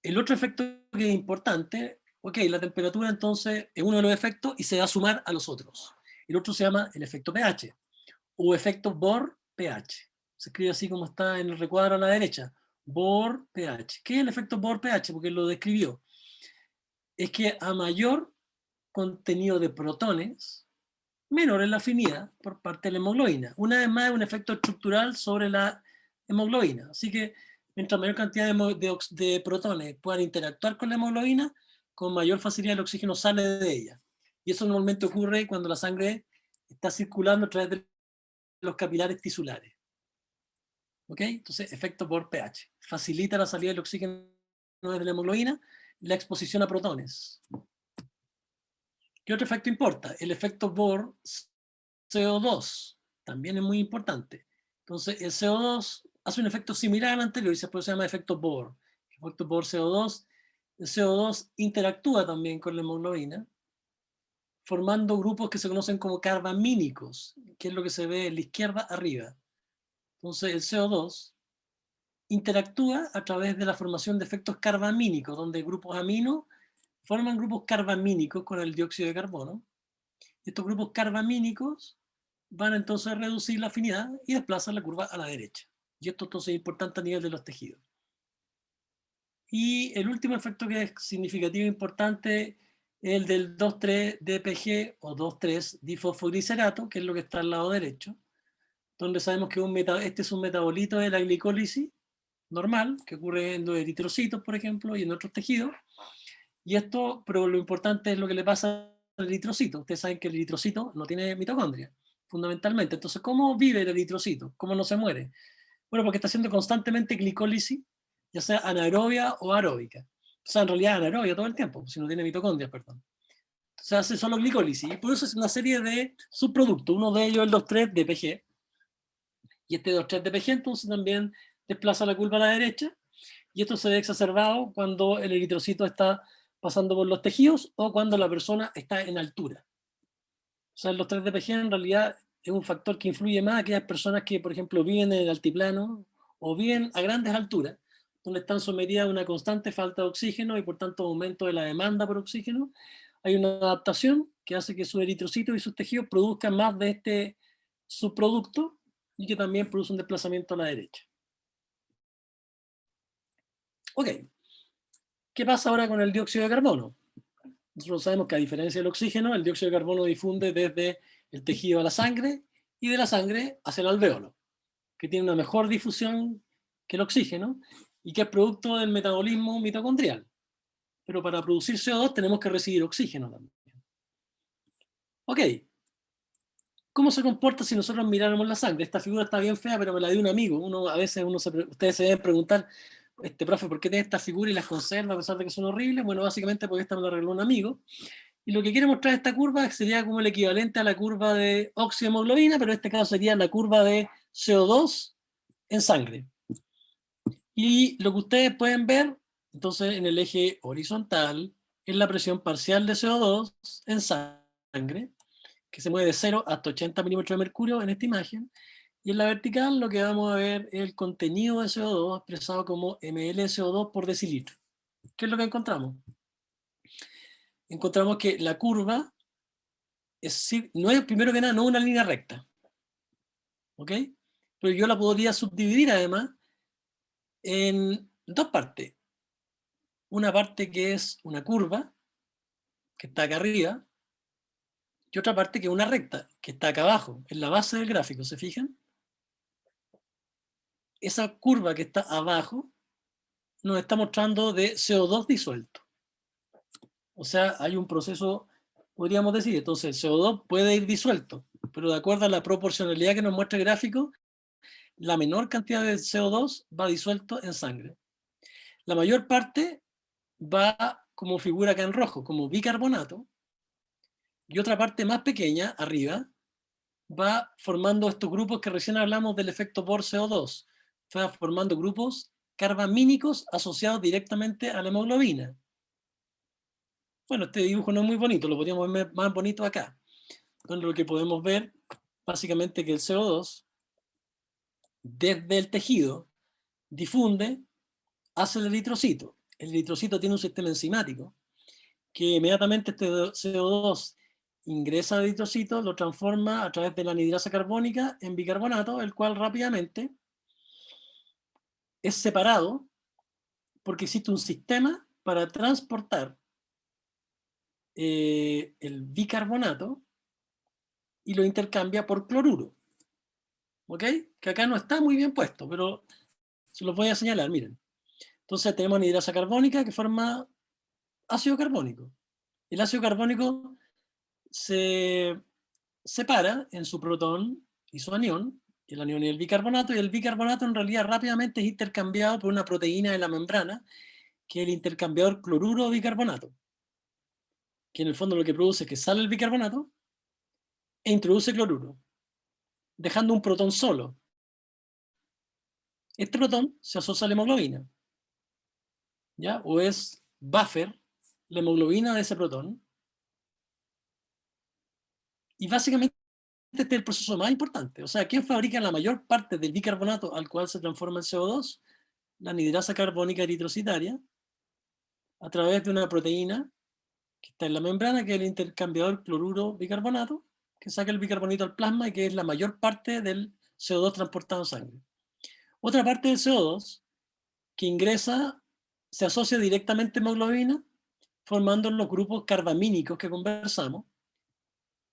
El otro efecto que es importante, ok, la temperatura entonces es uno de los efectos y se va a sumar a los otros. El otro se llama el efecto pH o efecto Bohr-pH. Se escribe así como está en el recuadro a la derecha. Bohr-pH. ¿Qué es el efecto Bohr-pH? Porque lo describió. Es que a mayor contenido de protones, menor es la afinidad por parte de la hemoglobina. Una vez más, es un efecto estructural sobre la hemoglobina. Así que mientras mayor cantidad de protones puedan interactuar con la hemoglobina, con mayor facilidad el oxígeno sale de ella. Y eso normalmente ocurre cuando la sangre está circulando a través de los capilares tisulares. ¿Ok? Entonces, efecto por pH. Facilita la salida del oxígeno desde la hemoglobina, la exposición a protones. ¿Qué otro efecto importa? El efecto Bohr CO2 también es muy importante. Entonces, el CO2 hace un efecto similar al anterior y se llama efecto Bohr. El efecto Bohr CO2. El CO2 interactúa también con la hemoglobina, formando grupos que se conocen como carbamínicos, que es lo que se ve en la izquierda arriba. Entonces, el CO2 interactúa a través de la formación de efectos carbamínicos, donde grupos amino forman grupos carbamínicos con el dióxido de carbono. Estos grupos carbamínicos van entonces a reducir la afinidad y desplazan la curva a la derecha. Y esto entonces es importante a nivel de los tejidos. Y el último efecto que es significativo e importante es el del 2,3-DPG o 2,3-difosfoglicerato, que es lo que está al lado derecho, donde sabemos que este es un metabolito de la glicólisis normal, que ocurre en los eritrocitos, por ejemplo, y en otros tejidos. Y esto, pero lo importante es lo que le pasa al eritrocito. Ustedes saben que el eritrocito no tiene mitocondria. fundamentalmente. Entonces, ¿cómo vive el eritrocito? ¿Cómo no se muere? Bueno, porque está haciendo constantemente glicólisis, ya sea anaerobia o aeróbica. O sea, en realidad anaerobia todo el tiempo, si no tiene mitocondrias, perdón. Se hace solo glicólisis, y por eso es una serie de subproductos. Uno de ellos es el 2,3-DPG, y este 2,3-DPG entonces también desplaza la curva a la derecha, y esto se ve exacerbado cuando el eritrocito está pasando por los tejidos o cuando la persona está en altura. O sea, el 2,3-DPG en realidad es un factor que influye más a aquellas personas que, por ejemplo, viven en el altiplano o viven a grandes alturas, donde están sometidas a una constante falta de oxígeno y por tanto aumento de la demanda por oxígeno. Hay una adaptación que hace que sus eritrocitos y sus tejidos produzcan más de este subproducto y que también produce un desplazamiento a la derecha. Ok, ¿qué pasa ahora con el dióxido de carbono? Nosotros sabemos que a diferencia del oxígeno, el dióxido de carbono difunde desde el tejido a la sangre y de la sangre hacia el alvéolo, que tiene una mejor difusión que el oxígeno y que es producto del metabolismo mitocondrial. Pero para producir CO2 tenemos que recibir oxígeno también. Ok, ¿cómo se comporta si nosotros miráramos la sangre? Esta figura está bien fea, pero me la dio un amigo. Ustedes se deben preguntar, profe, ¿por qué tiene esta figura y las conserva a pesar de que son horribles? Bueno, básicamente porque esta me la arregló un amigo. Y lo que quiere mostrar esta curva sería como el equivalente a la curva de oxiohemoglobina, pero en este caso sería la curva de CO2 en sangre. Y lo que ustedes pueden ver, entonces, en el eje horizontal, es la presión parcial de CO2 en sangre, que se mueve de 0 hasta 80 milímetros de mercurio en esta imagen. Y en la vertical lo que vamos a ver es el contenido de CO2 expresado como ml de CO2 por decilitro. ¿Qué es lo que encontramos? Encontramos que la curva no es, primero que nada, no una línea recta. ¿Ok? Pero yo la podría subdividir además en dos partes. Una parte que es una curva, que está acá arriba, y otra parte que es una recta, que está acá abajo, en la base del gráfico, ¿se fijan? Esa curva que está abajo nos está mostrando de CO2 disuelto. O sea, hay un proceso, podríamos decir, entonces el CO2 puede ir disuelto, pero de acuerdo a la proporcionalidad que nos muestra el gráfico, la menor cantidad de CO2 va disuelto en sangre. La mayor parte va como figura acá en rojo, como bicarbonato, y otra parte más pequeña, arriba, va formando estos grupos que recién hablamos del efecto Bohr CO2. Va formando grupos carbamínicos asociados directamente a la hemoglobina. Bueno, este dibujo no es muy bonito, lo podríamos ver más bonito acá. Entonces lo que podemos ver, básicamente, que el CO2, desde el tejido, difunde hacia el eritrocito. El eritrocito tiene un sistema enzimático que inmediatamente este CO2 ingresa al eritrocito, lo transforma a través de la anhidrasa carbónica en bicarbonato, el cual rápidamente es separado porque existe un sistema para transportar el bicarbonato y lo intercambia por cloruro. ¿Ok? Que acá no está muy bien puesto, pero se los voy a señalar, miren. Entonces tenemos anhidrasa carbónica que forma ácido carbónico. El ácido carbónico se separa en su protón y su anión, el anión y el bicarbonato, y el bicarbonato en realidad rápidamente es intercambiado por una proteína de la membrana, que es el intercambiador cloruro-bicarbonato, que en el fondo lo que produce es que sale el bicarbonato e introduce cloruro, dejando un protón solo. Este protón se asocia a la hemoglobina, ¿ya? O es buffer, la hemoglobina de ese protón, y básicamente este es el proceso más importante. O sea, ¿quién fabrica la mayor parte del bicarbonato al cual se transforma el CO2? La anhidrasa carbónica eritrocitaria, a través de una proteína que está en la membrana, que es el intercambiador cloruro-bicarbonato, que saca el bicarbonito al plasma y que es la mayor parte del CO2 transportado en sangre. Otra parte del CO2 que ingresa se asocia directamente a hemoglobina, formando los grupos carbamínicos que conversamos,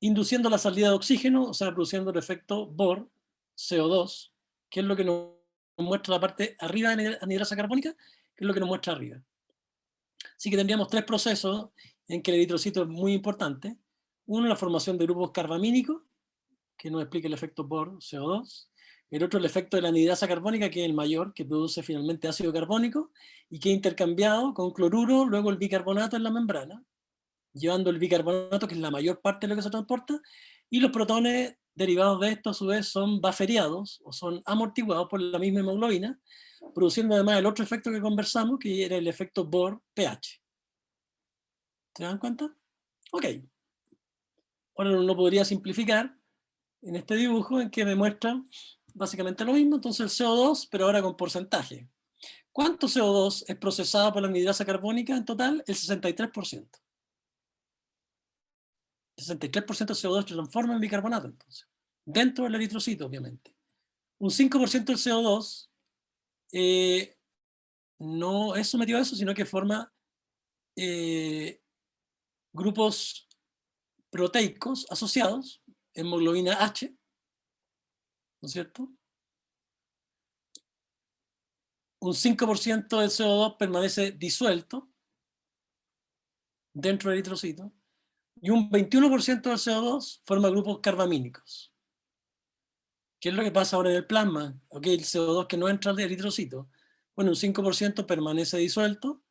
induciendo la salida de oxígeno, o sea, produciendo el efecto Bohr, CO2, que es lo que nos muestra la parte arriba de la anhidrasa carbónica, que es lo que nos muestra arriba. Así que tendríamos tres procesos en que el eritrocito es muy importante. Uno, la formación de grupos carbamínicos, que nos explica el efecto Bohr, CO2. El otro, el efecto de la anhidrasa carbónica, que es el mayor, que produce finalmente ácido carbónico, y que es intercambiado con cloruro, luego el bicarbonato en la membrana, llevando el bicarbonato, que es la mayor parte de lo que se transporta, y los protones derivados de esto, a su vez, son bufferiados, o son amortiguados por la misma hemoglobina, produciendo además el otro efecto que conversamos, que era el efecto Bohr-pH. ¿Se dan cuenta? Ok. Ahora uno podría simplificar en este dibujo en que me muestra básicamente lo mismo, entonces el CO2, pero ahora con porcentaje. ¿Cuánto CO2 es procesado por la anhidrasa carbónica en total? El 63%. El 63% de CO2 se transforma en bicarbonato, entonces, dentro del eritrocito, obviamente. Un 5% del CO2 no es sometido a eso, sino que forma grupos proteicos asociados, hemoglobina H, ¿no es cierto? Un 5% del CO2 permanece disuelto dentro del eritrocito, y un 21% del CO2 forma grupos carbamínicos. ¿Qué es lo que pasa ahora en el plasma? Okay, el CO2 que no entra al eritrocito. Bueno, un 5% permanece disuelto,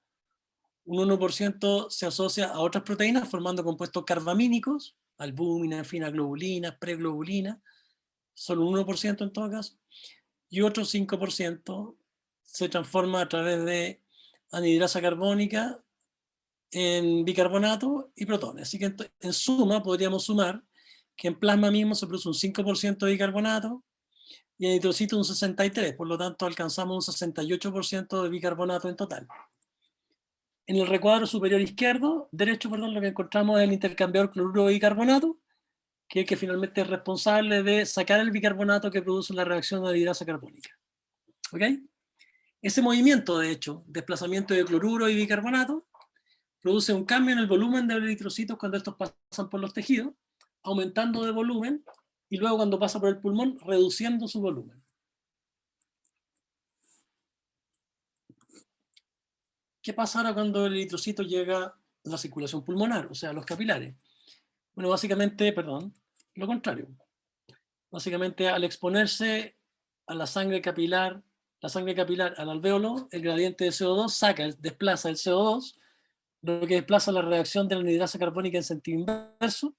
un 1% se asocia a otras proteínas formando compuestos carbamínicos, albúmina, finaglobulina, preglobulina, solo un 1% en todo caso, y otro 5% se transforma a través de anhidrasa carbónica en bicarbonato y protones. Así que en suma podríamos sumar que en plasma mismo se produce un 5% de bicarbonato y en eritrocito un 63%, por lo tanto alcanzamos un 68% de bicarbonato en total. En el recuadro superior izquierdo, derecho, perdón, lo que encontramos es el intercambiador cloruro de bicarbonato, que es el que finalmente es responsable de sacar el bicarbonato que produce la reacción de anhidrasa carbónica. ¿Ok? Ese movimiento, de hecho, desplazamiento de cloruro y bicarbonato, produce un cambio en el volumen de los eritrocitos cuando estos pasan por los tejidos, aumentando de volumen, y luego cuando pasa por el pulmón, reduciendo su volumen. ¿Qué pasa ahora cuando el eritrocito llega a la circulación pulmonar, o sea, a los capilares? Bueno, básicamente, perdón, lo contrario. Básicamente, al exponerse a la sangre capilar al alvéolo, el gradiente de CO2 desplaza el CO2, lo que desplaza la reacción de la anhidrasa carbónica en sentido inverso,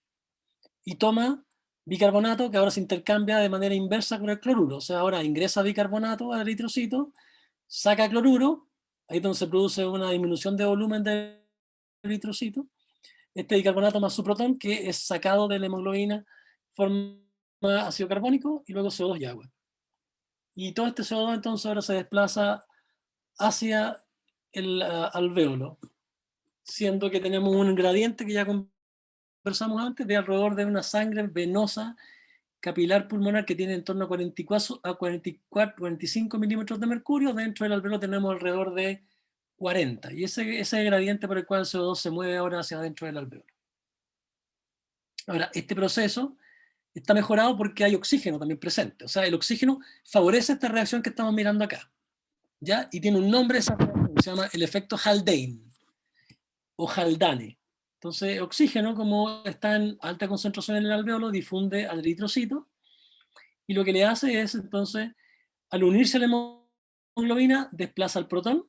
y toma bicarbonato, que ahora se intercambia de manera inversa con el cloruro. O sea, ahora ingresa bicarbonato al eritrocito, saca cloruro, ahí es donde se produce una disminución de volumen del eritrocito. Este bicarbonato más su protón, que es sacado de la hemoglobina, forma ácido carbónico y luego CO2 y agua. Y todo este CO2 entonces ahora se desplaza hacia el alvéolo, siendo que tenemos un gradiente que ya conversamos antes de alrededor de una sangre venosa capilar pulmonar que tiene en torno a 45 milímetros de mercurio. Dentro del alvéolo tenemos alrededor de 40, y ese es el gradiente por el cual el CO2 se mueve ahora hacia adentro del alvéolo. Ahora, este proceso está mejorado porque hay oxígeno también presente. O sea, el oxígeno favorece esta reacción que estamos mirando acá, ¿ya? Y tiene un nombre, esa reacción, se llama el efecto Haldane o Haldane. Entonces, oxígeno, como está en alta concentración en el alvéolo, difunde al eritrocito, y lo que le hace es, entonces, al unirse a la hemoglobina, desplaza el protón,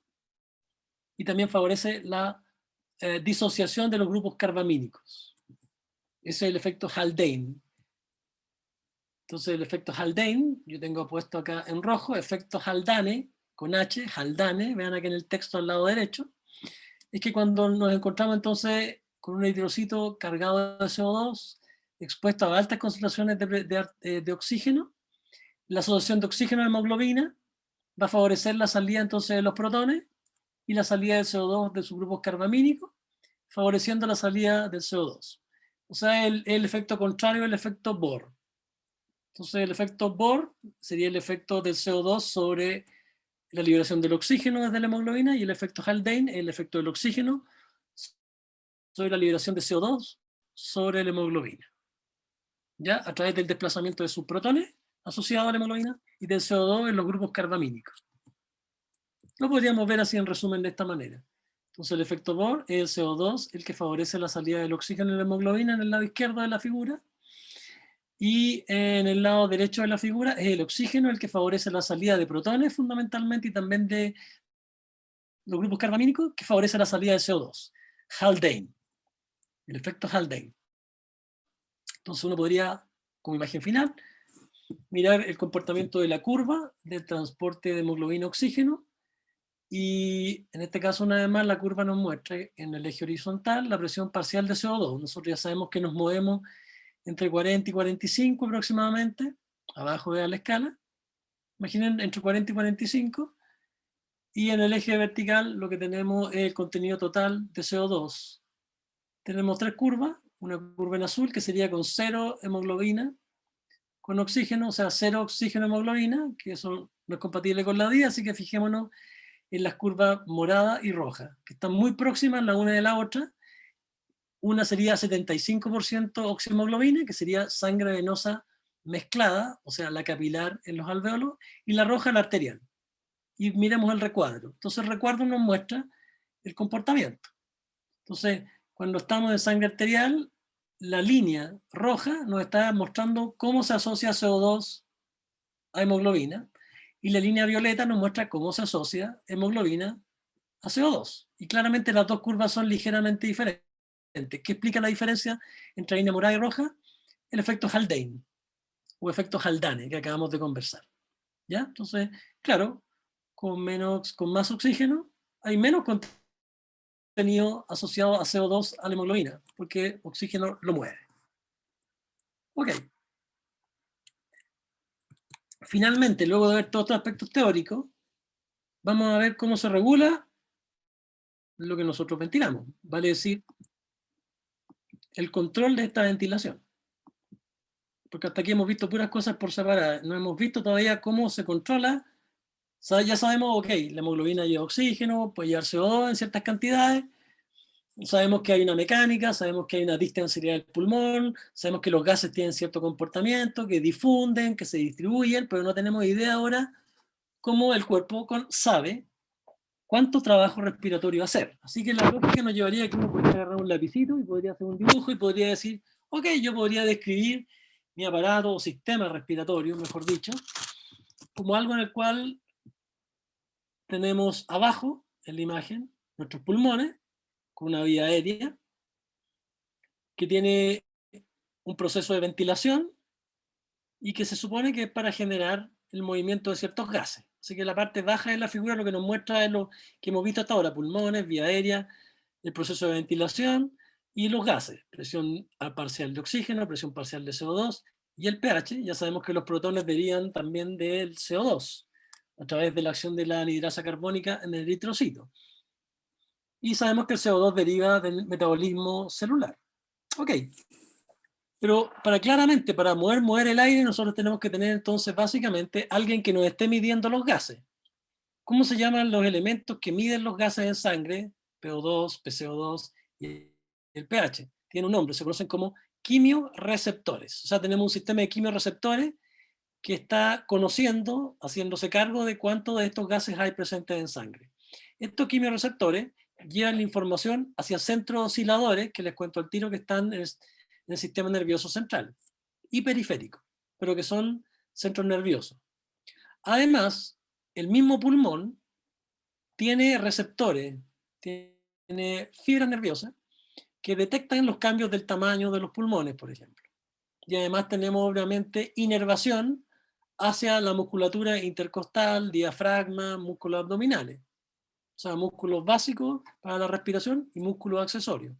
y también favorece la disociación de los grupos carbamínicos. Ese es el efecto Haldane. Entonces el efecto Haldane, yo tengo puesto acá en rojo, efecto Haldane, con H, Haldane, vean aquí en el texto al lado derecho, es que cuando nos encontramos entonces con un eritrocito cargado de CO2, expuesto a altas concentraciones de oxígeno, la asociación de oxígeno a hemoglobina va a favorecer la salida entonces de los protones y la salida del CO2 de sus grupos carbamínicos, favoreciendo la salida del CO2. O sea, el efecto contrario al efecto Bohr. Entonces el efecto Bohr sería el efecto del CO2 sobre la liberación del oxígeno desde la hemoglobina, y el efecto Haldane, el efecto del oxígeno sobre la liberación de CO2 sobre la hemoglobina, ¿ya? A través del desplazamiento de sus protones asociados a la hemoglobina y del CO2 en los grupos carbamínicos. Lo podríamos ver así en resumen de esta manera. Entonces el efecto Bohr es el CO2, el que favorece la salida del oxígeno en la hemoglobina en el lado izquierdo de la figura, Y en el lado derecho de la figura es el oxígeno el que favorece la salida de protones fundamentalmente, y también de los grupos carbamínicos, que favorece la salida de CO2. Haldane, el efecto Haldane. Entonces uno podría, como imagen final, mirar el comportamiento de la curva del transporte de hemoglobina-oxígeno, y en este caso, una vez más, la curva nos muestra en el eje horizontal la presión parcial de CO2. Nosotros ya sabemos que nos movemos entre 40 y 45 aproximadamente, abajo de la escala. Imaginen, entre 40 y 45. Y en el eje vertical lo que tenemos es el contenido total de CO2. Tenemos tres curvas, una curva en azul que sería con cero hemoglobina, con oxígeno, o sea, cero oxígeno hemoglobina, que eso no es compatible con la vida, así que fijémonos en las curvas morada y roja, que están muy próximas la una de la otra. Una sería 75% oxihemoglobina, que sería sangre venosa mezclada, o sea, la capilar en los alvéolos, y la roja la arterial. Y miremos el recuadro. Entonces el recuadro nos muestra el comportamiento. Entonces, cuando estamos en sangre arterial, la línea roja nos está mostrando cómo se asocia CO2 a hemoglobina, y la línea violeta nos muestra cómo se asocia hemoglobina a CO2. Y claramente las dos curvas son ligeramente diferentes. ¿Qué explica la diferencia entre la línea morada y roja? El efecto Haldane, o efecto Haldane, que acabamos de conversar. ¿Ya? Entonces, claro, con más oxígeno hay menos contenido asociado a CO2 a la hemoglobina, porque oxígeno lo mueve. Ok. Finalmente, luego de ver todos estos aspectos teóricos, vamos a ver cómo se regula lo que nosotros ventilamos, vale decir, el control de esta ventilación. Porque hasta aquí hemos visto puras cosas por separado, no hemos visto todavía cómo se controla. Ya sabemos, ok, la hemoglobina lleva oxígeno, puede llevar CO2 en ciertas cantidades, sabemos que hay una mecánica, sabemos que hay una distensibilidad del pulmón, sabemos que los gases tienen cierto comportamiento, que difunden, que se distribuyen, pero no tenemos idea ahora cómo el cuerpo sabe cuánto trabajo respiratorio hacer. Así que la lógica nos llevaría a que uno podría agarrar un lapicito y podría hacer un dibujo y podría decir, ok, yo podría describir mi aparato o sistema respiratorio, mejor dicho, como algo en el cual tenemos abajo, en la imagen, nuestros pulmones, con una vía aérea, que tiene un proceso de ventilación y que se supone que es para generar el movimiento de ciertos gases. Así que la parte baja de la figura lo que nos muestra es lo que hemos visto hasta ahora: pulmones, vía aérea, el proceso de ventilación y los gases, presión parcial de oxígeno, presión parcial de CO2 y el pH. Ya sabemos que los protones derivan también del CO2 a través de la acción de la anhidrasa carbónica en el eritrocito. Y sabemos que el CO2 deriva del metabolismo celular. Ok, pero para mover el aire, nosotros tenemos que tener entonces básicamente alguien que nos esté midiendo los gases. ¿Cómo se llaman los elementos que miden los gases en sangre? PO2, PCO2 y el pH. Tiene un nombre, se conocen como quimioreceptores. O sea, tenemos un sistema de quimioreceptores que está conociendo, haciéndose cargo de cuántos de estos gases hay presentes en sangre. Estos quimioreceptores llevan la información hacia centros osciladores, que les cuento al tiro, que están en el sistema nervioso central y periférico, pero que son centros nerviosos. Además, el mismo pulmón tiene receptores, tiene fibras nerviosas que detectan los cambios del tamaño de los pulmones, por ejemplo. Y además tenemos obviamente inervación hacia la musculatura intercostal, diafragma, músculos abdominales. O sea, músculos básicos para la respiración y músculos accesorios.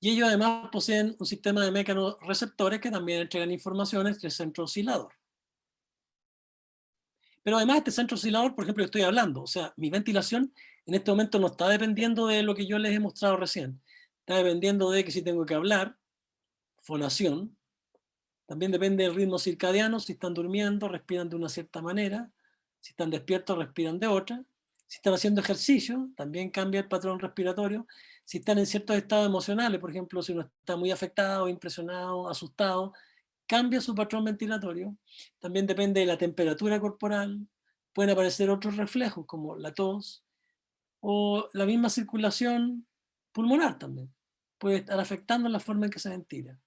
Y ellos además poseen un sistema de mecanorreceptores que también entregan informaciones del centro oscilador. Pero además este centro oscilador, por ejemplo, estoy hablando, o sea, mi ventilación en este momento no está dependiendo de lo que yo les he mostrado recién. Está dependiendo de que si tengo que hablar, fonación. También depende del ritmo circadiano, si están durmiendo, respiran de una cierta manera, si están despiertos, respiran de otra. Si están haciendo ejercicio, también cambia el patrón respiratorio. Si están en ciertos estados emocionales, por ejemplo, si uno está muy afectado, impresionado, asustado, cambia su patrón ventilatorio. También depende de la temperatura corporal. Pueden aparecer otros reflejos como la tos o la misma circulación pulmonar también. Puede estar afectando la forma en que se ventila.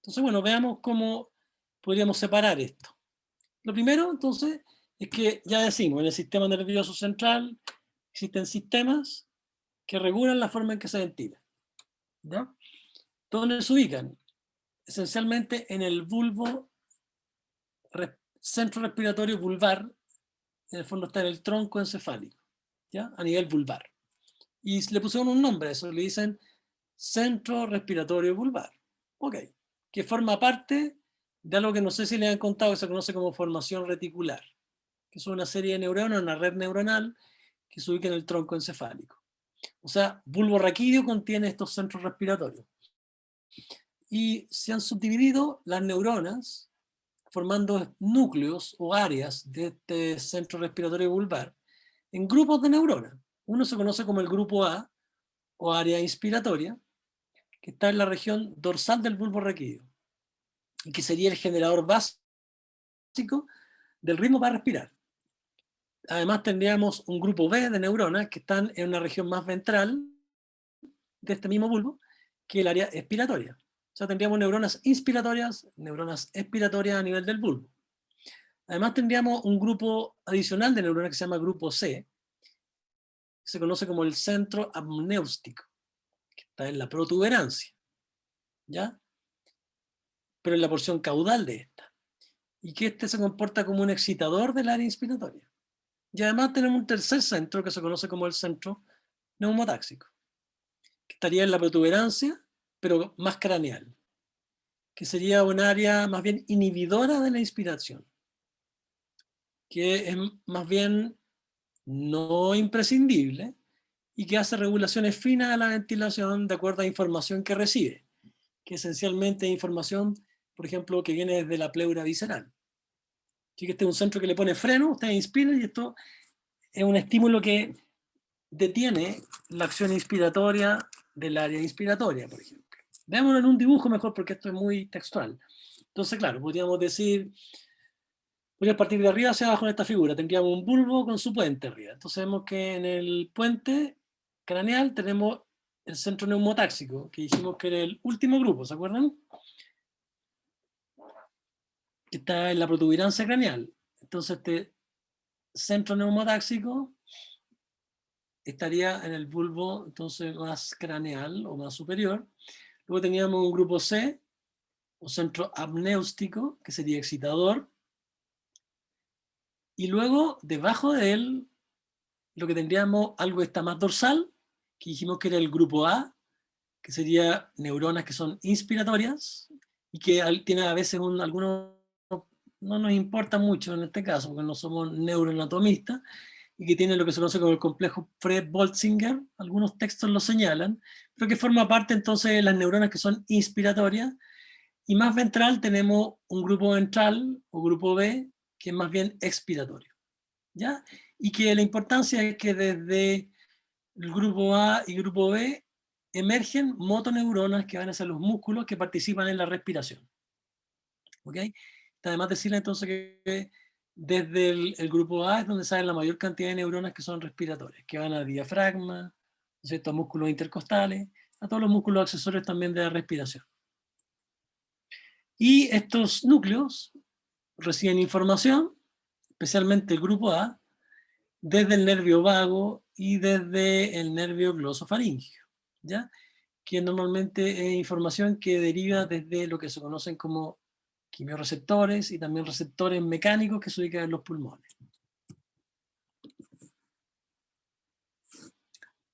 Entonces, bueno, veamos cómo podríamos separar esto. Lo primero, entonces, es que ya decimos, en el sistema nervioso central existen sistemas que regulan la forma en que se ventila, ¿ya? ¿Dónde se ubican? Esencialmente en el bulbo, centro respiratorio vulvar, en el fondo está en el tronco encefálico, ¿ya? A nivel vulvar. Y le pusieron un nombre a eso, le dicen centro respiratorio vulvar. Ok, que forma parte de algo que no sé si le han contado, que se conoce como formación reticular, que es una serie de neuronas, una red neuronal que se ubica en el tronco encefálico. O sea, bulbo raquídeo contiene estos centros respiratorios. Y se han subdividido las neuronas formando núcleos o áreas de este centro respiratorio vulvar en grupos de neuronas. Uno se conoce como el grupo A o área inspiratoria, que está en la región dorsal del bulbo raquídeo y que sería el generador básico del ritmo para respirar. Además tendríamos un grupo B de neuronas que están en una región más ventral de este mismo bulbo, que el área expiratoria. O sea, tendríamos neuronas inspiratorias, neuronas expiratorias a nivel del bulbo. Además tendríamos un grupo adicional de neuronas que se llama grupo C, que se conoce como el centro amnéustico, que está en la protuberancia, ¿ya? Pero en la porción caudal de esta. Y que este se comporta como un excitador del área inspiratoria. Y además tenemos un tercer centro que se conoce como el centro neumotáxico, que estaría en la protuberancia, pero más craneal, que sería un área más bien inhibidora de la inspiración, que es más bien no imprescindible y que hace regulaciones finas a la ventilación de acuerdo a información que recibe, que esencialmente es información, por ejemplo, que viene desde la pleura visceral. Así que este es un centro que le pone freno, ustedes inspiran y esto es un estímulo que detiene la acción inspiratoria del área inspiratoria, por ejemplo. Veámoslo en un dibujo mejor porque esto es muy textual. Entonces, claro, podríamos decir, voy a partir de arriba hacia abajo en esta figura, tendríamos un bulbo con su puente arriba. Entonces vemos que en el puente craneal tenemos el centro neumotáxico, que dijimos que era el último grupo, ¿se acuerdan? Que está en la protuberancia craneal. Entonces este centro neumotáxico estaría en el bulbo entonces más craneal o más superior. Luego teníamos un grupo C, o centro amnéustico, que sería excitador. Y luego, debajo de él, lo que tendríamos algo que está más dorsal, que dijimos que era el grupo A, que sería neuronas que son inspiratorias, y que tiene a veces algunos, no nos importa mucho en este caso, porque no somos neuroanatomistas, y que tiene lo que se conoce como el complejo Fred-Boltzinger, algunos textos lo señalan, pero que forma parte entonces de las neuronas que son inspiratorias, y más ventral tenemos un grupo ventral, o grupo B, que es más bien expiratorio, ¿ya? Y que la importancia es que desde el grupo A y grupo B emergen motoneuronas que van a ser los músculos que participan en la respiración, ¿ok? Además decirle entonces que desde el grupo A es donde salen la mayor cantidad de neuronas que son respiratorias, que van al diafragma, ¿cierto? A músculos intercostales, a todos los músculos accesorios también de la respiración. Y estos núcleos reciben información, especialmente el grupo A, desde el nervio vago y desde el nervio glosofaríngeo, ¿ya? Que normalmente es información que deriva desde lo que se conocen como quimioreceptores y también receptores mecánicos que se ubican en los pulmones.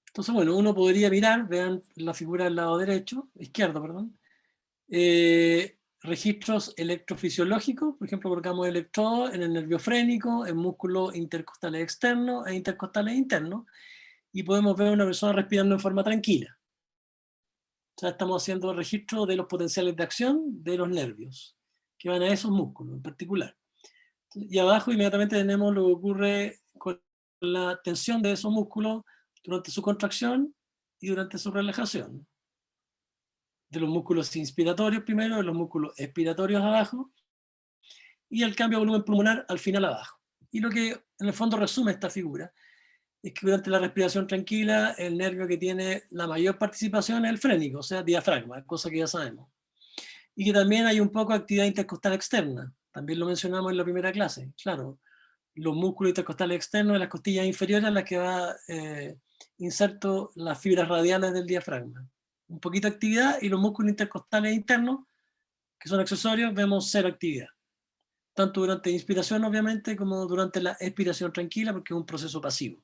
Entonces, bueno, uno podría mirar, vean la figura del lado derecho, izquierdo, perdón, registros electrofisiológicos, por ejemplo, colocamos electrodos en el nervio frénico, en músculos intercostales externos e intercostales internos, y podemos ver a una persona respirando en forma tranquila. O sea, estamos haciendo registro de los potenciales de acción de los nervios, que van a esos músculos en particular. Y abajo inmediatamente tenemos lo que ocurre con la tensión de esos músculos durante su contracción y durante su relajación. De los músculos inspiratorios primero, de los músculos expiratorios abajo, y el cambio de volumen pulmonar al final abajo. Y lo que en el fondo resume esta figura es que durante la respiración tranquila, el nervio que tiene la mayor participación es el frénico, o sea, diafragma, cosa que ya sabemos. y que también hay un poco de actividad intercostal externa. También lo mencionamos en la primera clase. Claro, los músculos intercostales externos de las costillas inferiores a las que va inserto las fibras radiales del diafragma. Un poquito de actividad, y los músculos intercostales internos, que son accesorios, vemos cero actividad. Tanto durante la inspiración, obviamente, como durante la expiración tranquila, porque es un proceso pasivo.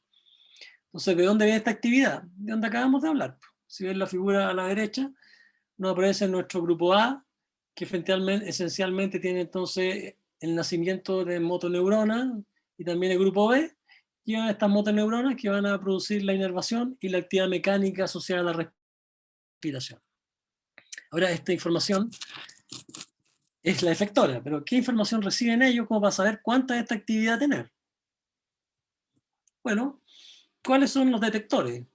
Entonces, ¿de dónde viene esta actividad? De donde acabamos de hablar. Si ven la figura a la derecha, nos aparece nuestro grupo A, que esencialmente tiene entonces el nacimiento de motoneuronas, y también el grupo B, llevan estas motoneuronas que van a producir la inervación y la actividad mecánica asociada a la respiración. Ahora, esta información es la efectora, pero ¿qué información reciben ellos como para saber cuánta de esta actividad tener? Bueno, ¿cuáles son los detectores?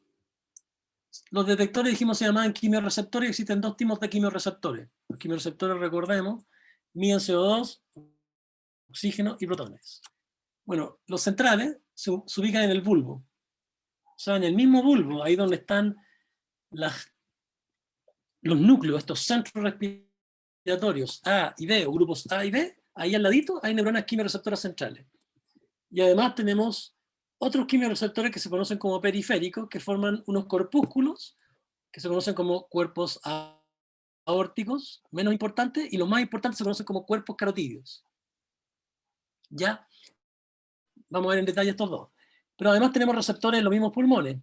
Los detectores, dijimos, se llamaban quimiorreceptores, y existen dos tipos de quimiorreceptores. Los quimiorreceptores, recordemos, miden CO2, oxígeno y protones. Bueno, los centrales se ubican en el bulbo. O sea, en el mismo bulbo, ahí donde están los núcleos, estos centros respiratorios A y B, o grupos A y B, ahí al ladito hay neuronas quimiorreceptoras centrales. Y además tenemos otros quimiorreceptores que se conocen como periféricos, que forman unos corpúsculos que se conocen como cuerpos aórticos, menos importantes, y los más importantes se conocen como cuerpos carotídeos. Ya, vamos a ver en detalle estos dos. Pero además tenemos receptores en los mismos pulmones,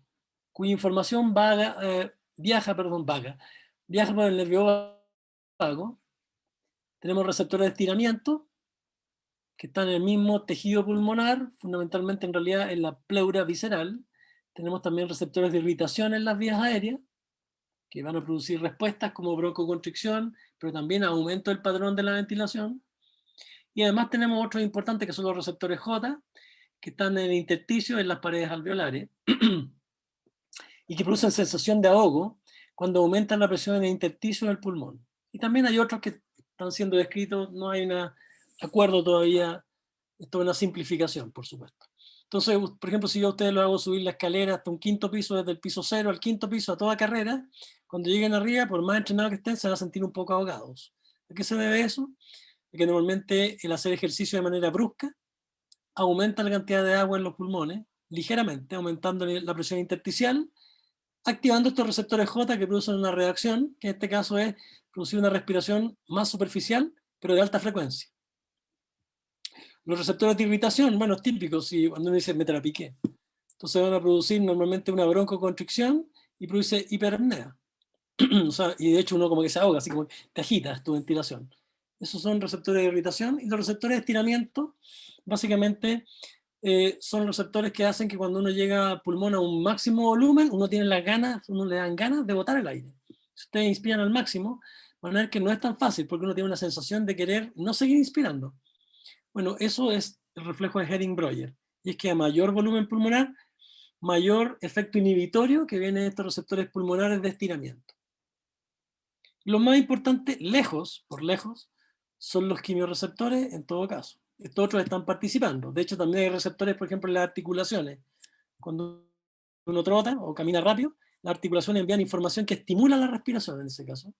cuya información viaja por el nervio vago. Tenemos receptores de estiramiento, que están en el mismo tejido pulmonar, fundamentalmente en realidad en la pleura visceral. Tenemos también receptores de irritación en las vías aéreas, que van a producir respuestas como broncoconstricción, pero también aumento del patrón de la ventilación. Y además tenemos otros importantes que son los receptores J, que están en el intersticio, en las paredes alveolares, y que producen sensación de ahogo cuando aumentan la presión en el intersticio del pulmón. Y también hay otros que están siendo descritos, no hay un acuerdo todavía, esto es una simplificación, por supuesto. Entonces, por ejemplo, si yo a ustedes lo hago subir la escalera hasta un quinto piso, desde el piso 0 al quinto piso a toda carrera, cuando lleguen arriba, por más entrenados que estén, se van a sentir un poco ahogados. ¿A qué se debe eso? A que normalmente el hacer ejercicio de manera brusca aumenta la cantidad de agua en los pulmones, ligeramente, aumentando la presión intersticial, activando estos receptores J que producen una reacción, que en este caso es producir una respiración más superficial, pero de alta frecuencia. Los receptores de irritación, bueno, es típico si cuando uno dice me trapiqué. Entonces van a producir normalmente una broncoconstricción y produce hiperapnea. O sea, y de hecho uno como que se ahoga, así como te agitas tu ventilación. Esos son receptores de irritación. Y los receptores de estiramiento, básicamente, son receptores que hacen que cuando uno llega al pulmón a un máximo volumen, uno tiene las ganas, uno le dan ganas de botar el aire. Si ustedes inspiran al máximo, van a ver que no es tan fácil, porque uno tiene una sensación de querer no seguir inspirando. Bueno, eso es el reflejo de Herring-Breuer. Y es que a mayor volumen pulmonar, mayor efecto inhibitorio que viene de estos receptores pulmonares de estiramiento. Lo más importante, lejos, por lejos, son los quimiorreceptores en todo caso. Estos otros están participando. De hecho, también hay receptores, por ejemplo, en las articulaciones. Cuando uno trota o camina rápido, las articulaciones envían información que estimula la respiración en ese caso,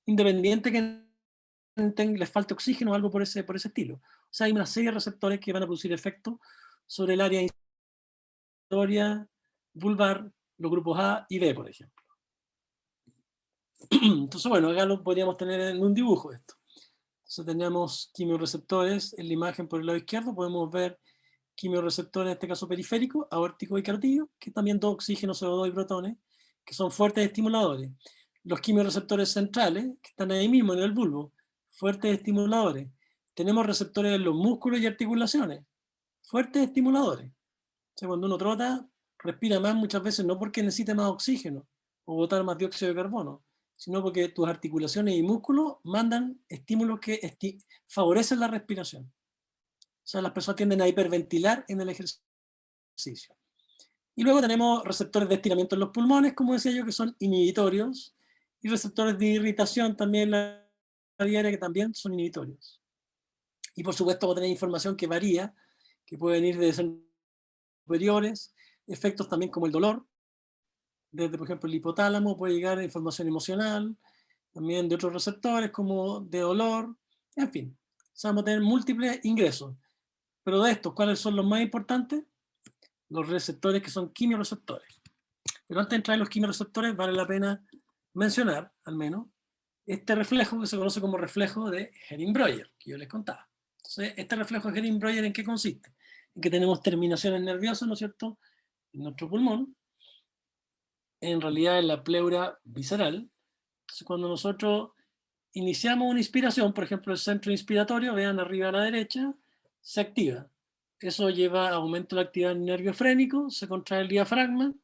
independiente que les falte oxígeno o algo por ese estilo. O sea, hay una serie de receptores que van a producir efectos sobre el área inspiratoria, vulvar, los grupos A y B, por ejemplo. Entonces, bueno, acá lo podríamos tener en un dibujo esto. Entonces tenemos quimiorreceptores en la imagen por el lado izquierdo, podemos ver quimiorreceptores, en este caso periféricos, aórticos y carotídeos, que también dos oxígeno, CO2 y protones, que son fuertes estimuladores. Los quimiorreceptores centrales, que están ahí mismo en el bulbo, fuertes estimuladores. Tenemos receptores en los músculos y articulaciones, fuertes estimuladores. O sea, cuando uno trota, respira más muchas veces no porque necesite más oxígeno o botar más dióxido de carbono, sino porque tus articulaciones y músculos mandan estímulos que favorecen la respiración. O sea, las personas tienden a hiperventilar en el ejercicio. Y luego tenemos receptores de estiramiento en los pulmones, como decía yo, que son inhibitorios, y receptores de irritación también en la vía aérea, que también son inhibitorios. Y por supuesto va a tener información que varía, que puede venir de superiores, efectos también como el dolor, desde por ejemplo el hipotálamo puede llegar a información emocional, también de otros receptores como de olor, en fin. O sea, vamos a tener múltiples ingresos. Pero de estos, ¿cuáles son los más importantes? Los receptores que son quimioreceptores. Pero antes de entrar en los quimioreceptores, vale la pena mencionar, al menos, este reflejo que se conoce como reflejo de Herring-Breuer, que yo les contaba. Entonces, este reflejo de Herring-Breuer, ¿en qué consiste? En que tenemos terminaciones nerviosas, ¿no es cierto?, en nuestro pulmón, en realidad en la pleura visceral. Entonces, cuando nosotros iniciamos una inspiración, por ejemplo, el centro inspiratorio, vean arriba a la derecha, se activa. Eso lleva a aumento de la actividad del nervio frénico, se contrae el diafragma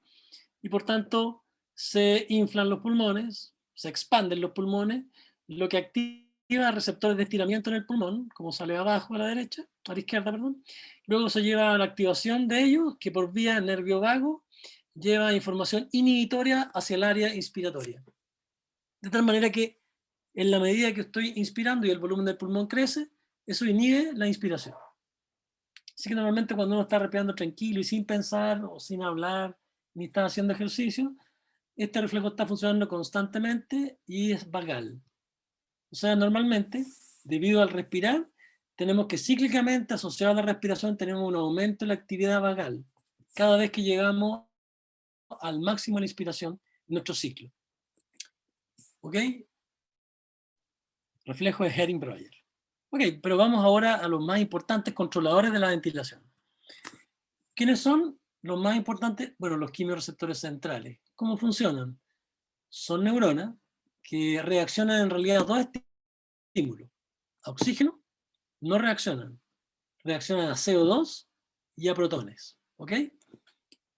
y por tanto se inflan los pulmones, se expanden los pulmones, lo que activa receptores de estiramiento en el pulmón, como sale abajo a la derecha, a la izquierda, perdón. Luego se lleva a la activación de ellos, que por vía nervio vago lleva información inhibitoria hacia el área inspiratoria. De tal manera que en la medida que estoy inspirando y el volumen del pulmón crece, eso inhibe la inspiración. Así que normalmente cuando uno está respirando tranquilo y sin pensar o sin hablar, ni está haciendo ejercicio, este reflejo está funcionando constantemente y es vagal. O sea, normalmente, debido al respirar, tenemos que cíclicamente asociado a la respiración tenemos un aumento de la actividad vagal cada vez que llegamos al máximo de la inspiración en nuestro ciclo. ¿Ok? Reflejo de Herring-Breuer. Ok, pero vamos ahora a los más importantes controladores de la ventilación. ¿Quiénes son los más importantes? Bueno, los quimiorreceptores centrales. ¿Cómo funcionan? Son neuronas que reaccionan en realidad a dos estímulos. A oxígeno no reaccionan. Reaccionan a CO2 y a protones. ¿Ok?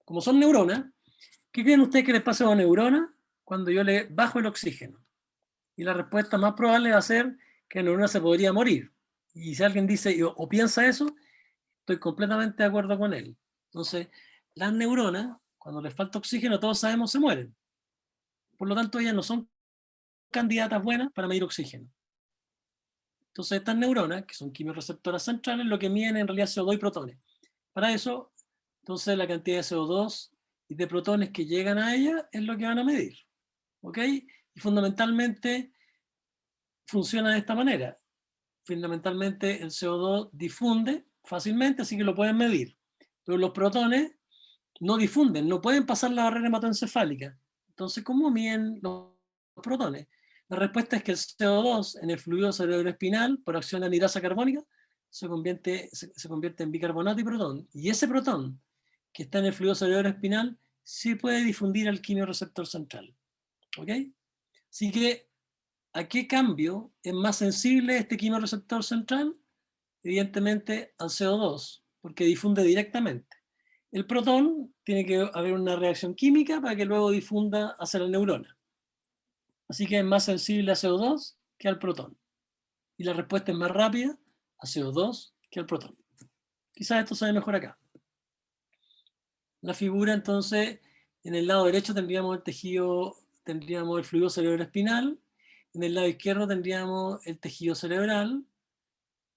Como son neuronas, ¿qué creen ustedes que les pasa a una neurona cuando yo le bajo el oxígeno? Y la respuesta más probable va a ser que la neurona se podría morir. Y si alguien dice o piensa eso, estoy completamente de acuerdo con él. Entonces, las neuronas, cuando les falta oxígeno, todos sabemos, se mueren. Por lo tanto, ellas no son candidatas buenas para medir oxígeno. Entonces, estas neuronas, que son quimiorreceptoras centrales, lo que miden en realidad es CO2 y protones. Para eso, entonces, la cantidad de CO2 y de protones que llegan a ellas es lo que van a medir. ¿Ok? Y fundamentalmente funciona de esta manera. Fundamentalmente el CO2 difunde fácilmente, así que lo pueden medir. Pero los protones no difunden, no pueden pasar la barrera hematoencefálica. Entonces, ¿cómo miden los protones? La respuesta es que el CO2 en el fluido cerebroespinal, por acción de anhidrasa carbónica, se convierte en bicarbonato y protón. Y ese protón que está en el fluido cerebroespinal sí puede difundir al quimiorreceptor central. ¿Ok? Así que, ¿a qué cambio es más sensible este quimiorreceptor central? Evidentemente al CO2, porque difunde directamente. El protón tiene que haber una reacción química para que luego difunda hacia la neurona. Así que es más sensible a CO2 que al protón. Y la respuesta es más rápida a CO2 que al protón. Quizás esto se ve mejor acá. La figura entonces, en el lado derecho tendríamos el tejido, tendríamos el fluido cerebroespinal, en el lado izquierdo tendríamos el tejido cerebral,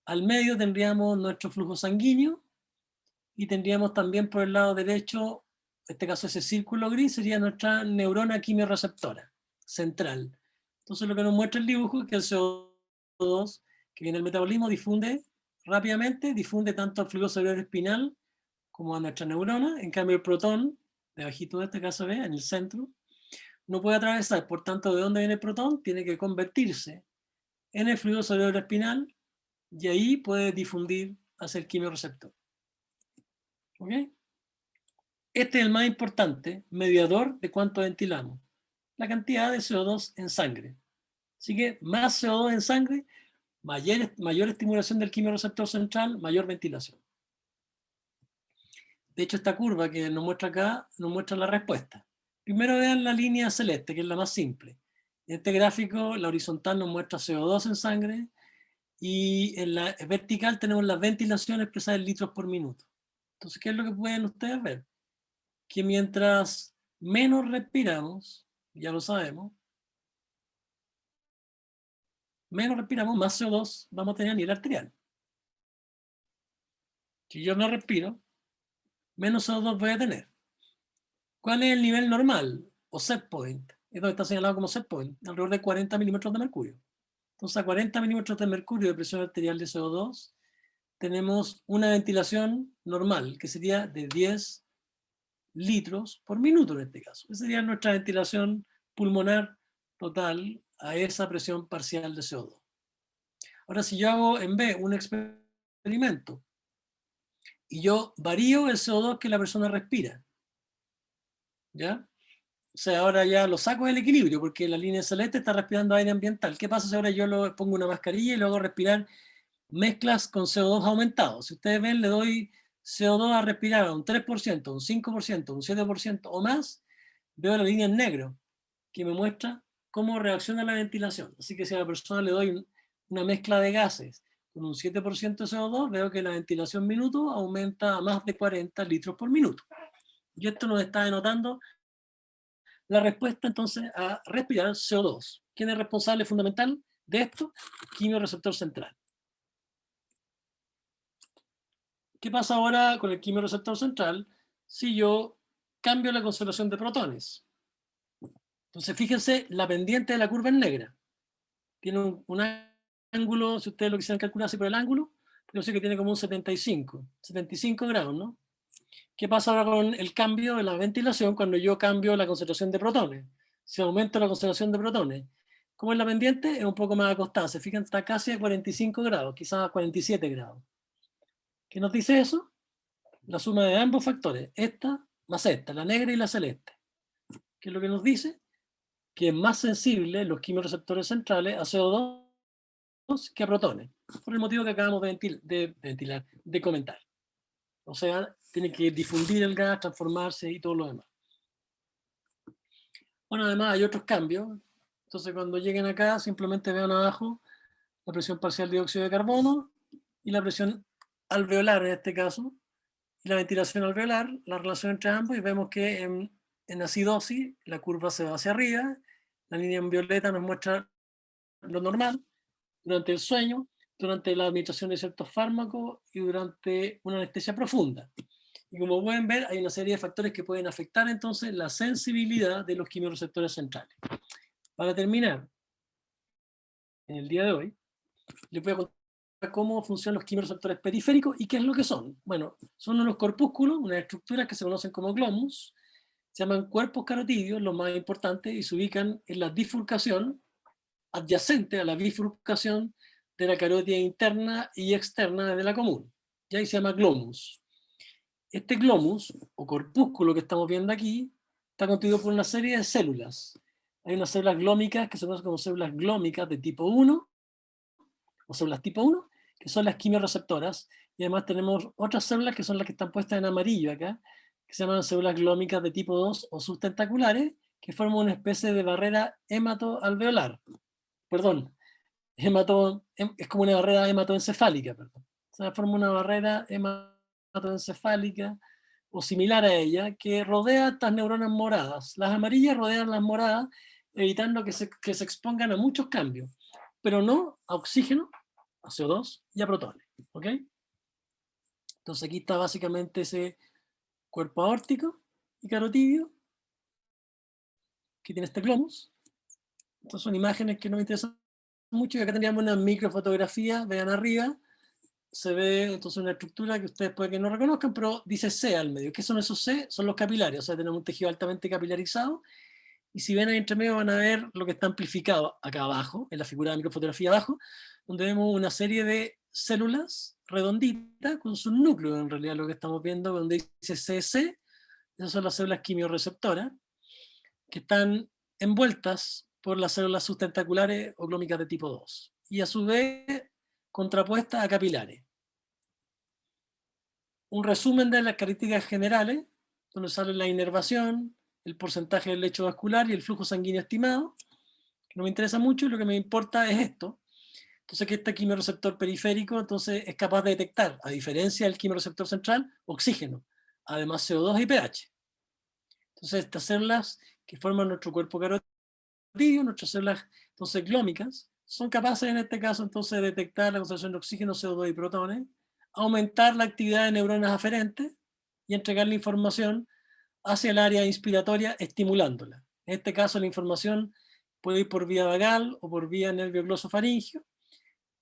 al medio tendríamos nuestro flujo sanguíneo, y tendríamos también por el lado derecho, en este caso ese círculo gris, sería nuestra neurona quimiorreceptora central. Entonces lo que nos muestra el dibujo es que el CO2, que viene del metabolismo, difunde rápidamente, difunde tanto al fluido cerebroespinal como a nuestra neurona. En cambio el protón, debajito de este caso ve, en el centro, no puede atravesar. Por tanto, ¿de dónde viene el protón? Tiene que convertirse en el fluido cerebroespinal y ahí puede difundir hacia el quimiorreceptor. ¿Ok? Este es el más importante mediador de cuánto ventilamos, la cantidad de CO2 en sangre. Así que más CO2 en sangre, mayor estimulación del quimiorreceptor central, mayor ventilación. De hecho, esta curva que nos muestra acá, nos muestra la respuesta. Primero vean la línea celeste, que es la más simple. En este gráfico, la horizontal nos muestra CO2 en sangre y en la vertical tenemos la ventilación expresada en litros por minuto. Entonces, ¿qué es lo que pueden ustedes ver? Que mientras menos respiramos, ya lo sabemos, menos respiramos, más CO2 vamos a tener a nivel arterial. Si yo no respiro, menos CO2 voy a tener. ¿Cuál es el nivel normal o set point? es donde está señalado como set point, alrededor de 40 milímetros de mercurio. Entonces, a 40 milímetros de mercurio de presión arterial de CO2, tenemos una ventilación normal, que sería de 10 litros por minuto en este caso. Esa sería nuestra ventilación pulmonar total a esa presión parcial de CO2. Ahora, si yo hago en B un experimento y yo varío el CO2 que la persona respira, ¿ya? O sea, ahora ya lo saco del equilibrio porque la línea celeste está respirando aire ambiental. ¿Qué pasa si ahora yo lo pongo una mascarilla y lo hago respirar mezclas con CO2 aumentado? Si ustedes ven, le doy CO2 a respirar a un 3%, un 5%, un 7% o más, veo la línea en negro que me muestra cómo reacciona la ventilación. Así que si a la persona le doy una mezcla de gases con un 7% de CO2, veo que la ventilación minuto aumenta a más de 40 litros por minuto. Y esto nos está denotando la respuesta entonces a respirar CO2. ¿Quién es responsable fundamental de esto? Quimioreceptor central. ¿Qué pasa ahora con el quimioreceptor central si yo cambio la concentración de protones? Entonces fíjense, la pendiente de la curva es negra. Tiene un ángulo, si ustedes lo quisieran calcular así por el ángulo, yo sé que tiene como un 75 grados, ¿no? ¿Qué pasa ahora con el cambio de la ventilación cuando yo cambio la concentración de protones? Si aumento la concentración de protones, ¿cómo es la pendiente? Es un poco más acostada. Se fijan, está casi a 45 grados, quizás a 47 grados. ¿Qué nos dice eso? La suma de ambos factores, esta más esta, la negra y la celeste. ¿Qué es lo que nos dice? Que es más sensible los quimioreceptores centrales a CO2 que a protones, por el motivo que acabamos de comentar. O sea, tiene que difundir el gas, transformarse y todo lo demás. Bueno, además hay otros cambios. Entonces, cuando lleguen acá, simplemente vean abajo la presión parcial de dióxido de carbono y la presión alveolar en este caso, y la ventilación alveolar, la relación entre ambos, y vemos que en acidosis la curva se va hacia arriba, la línea en violeta nos muestra lo normal, durante el sueño, durante la administración de ciertos fármacos y durante una anestesia profunda. Y como pueden ver, hay una serie de factores que pueden afectar entonces la sensibilidad de los quimioreceptores centrales. Para terminar, en el día de hoy, les voy a contar cómo funcionan los quimioreceptores periféricos y qué es lo que son. Bueno, son unos corpúsculos, unas estructuras que se conocen como glomus, se llaman cuerpos carotídeos, los más importantes, y se ubican en la bifurcación, adyacente a la bifurcación de la carótida interna y externa de la común. Y ahí se llama glomus. Este glomus, o corpúsculo que estamos viendo aquí, está constituido por una serie de células. Hay unas células glómicas que se conocen como células glómicas de tipo 1, o células tipo 1, que son las quimioreceptoras, y además tenemos otras células que son las que están puestas en amarillo acá, que se llaman células glómicas de tipo 2 o subtentaculares, que forman una especie de barrera hematoalveolar. Perdón, es como una barrera hematoencefálica, perdón. O sea, forma una barrera hematoencefálica o similar a ella que rodea estas neuronas moradas. Las amarillas rodean las moradas, evitando que se expongan a muchos cambios, pero no a oxígeno, a CO2 y a protones. ¿Ok? Entonces aquí está básicamente ese cuerpo aórtico y carotídeo que tiene este glomus. Estas son imágenes que no me interesan mucho, y acá tendríamos una microfotografía, vean arriba, se ve entonces una estructura que ustedes puede que no reconozcan, pero dice C al medio. ¿Qué son esos C? Son los capilares, o sea, tenemos un tejido altamente capilarizado, y si ven ahí entre medio van a ver lo que está amplificado acá abajo, en la figura de microfotografía abajo, donde vemos una serie de células redonditas con su núcleo, en realidad lo que estamos viendo, donde dice CC, esas son las células quimioreceptoras, que están envueltas por las células sustentaculares o glómicas de tipo 2, y a su vez contrapuestas a capilares. Un resumen de las características generales, donde sale la inervación, el porcentaje del lecho vascular y el flujo sanguíneo estimado, que no me interesa mucho, y lo que me importa es esto. Entonces, que este quimioreceptor periférico entonces, es capaz de detectar, a diferencia del quimioreceptor central, oxígeno, además CO2 y pH. Entonces, estas células que forman nuestro cuerpo carotídeo, nuestras células entonces glómicas, son capaces en este caso entonces de detectar la concentración de oxígeno, CO2 y protones, aumentar la actividad de neuronas aferentes y entregar la información hacia el área inspiratoria estimulándola. En este caso la información puede ir por vía vagal o por vía nervio glosofaringio.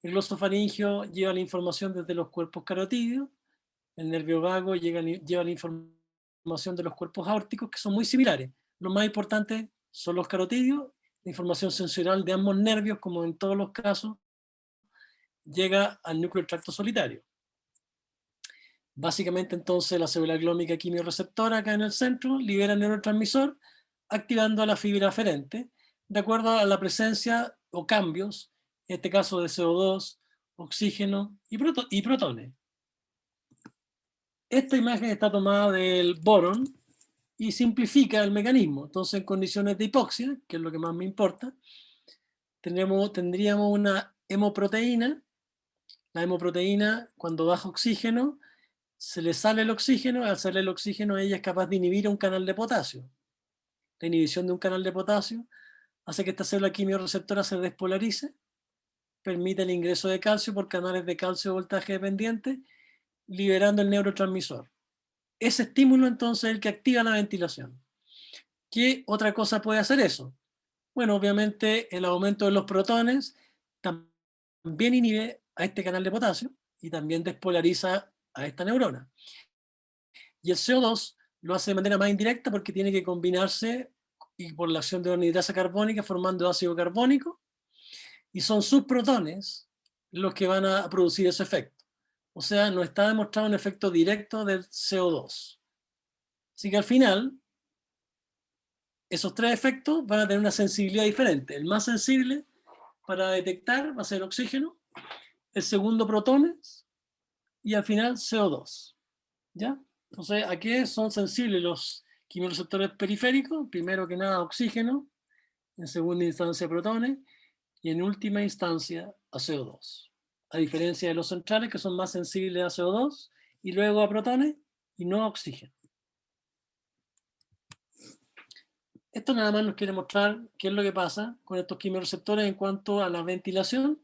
El glosofaringio lleva la información desde los cuerpos carotídeos, el nervio vago lleva la información de los cuerpos aórticos, que son muy similares. Lo más importante son los carotídeos, la información sensorial de ambos nervios, como en todos los casos, llega al núcleo del tracto solitario. Básicamente entonces la célula glómica quimiorreceptora acá en el centro libera el neurotransmisor, activando a la fibra aferente, de acuerdo a la presencia o cambios, en este caso de CO2, oxígeno y protones. Esta imagen está tomada del borón y simplifica el mecanismo. Entonces, en condiciones de hipoxia, que es lo que más me importa, tendríamos una hemoproteína. La hemoproteína, cuando baja oxígeno, se le sale el oxígeno, al salir el oxígeno ella es capaz de inhibir un canal de potasio. La inhibición de un canal de potasio hace que esta célula quimiorreceptora se despolarice, permite el ingreso de calcio por canales de calcio voltaje dependiente, liberando el neurotransmisor. Ese estímulo entonces es el que activa la ventilación. ¿Qué otra cosa puede hacer eso? Bueno, obviamente el aumento de los protones también inhibe a este canal de potasio y también despolariza a esta neurona. Y el CO2 lo hace de manera más indirecta porque tiene que combinarse y por la acción de una anhidrasa carbónica formando ácido carbónico, y son sus protones los que van a producir ese efecto. O sea, no está demostrado un efecto directo del CO2. Así que al final, esos tres efectos van a tener una sensibilidad diferente. El más sensible para detectar va a ser el oxígeno, el segundo protones, y al final CO2. ¿Ya? Entonces, ¿a qué son sensibles los quimiorreceptores periféricos? Primero que nada, oxígeno, en segunda instancia, protones, y en última instancia, a CO2. A diferencia de los centrales, que son más sensibles a CO2, y luego a protones, y no a oxígeno. Esto nada más nos quiere mostrar qué es lo que pasa con estos quimiorreceptores en cuanto a la ventilación,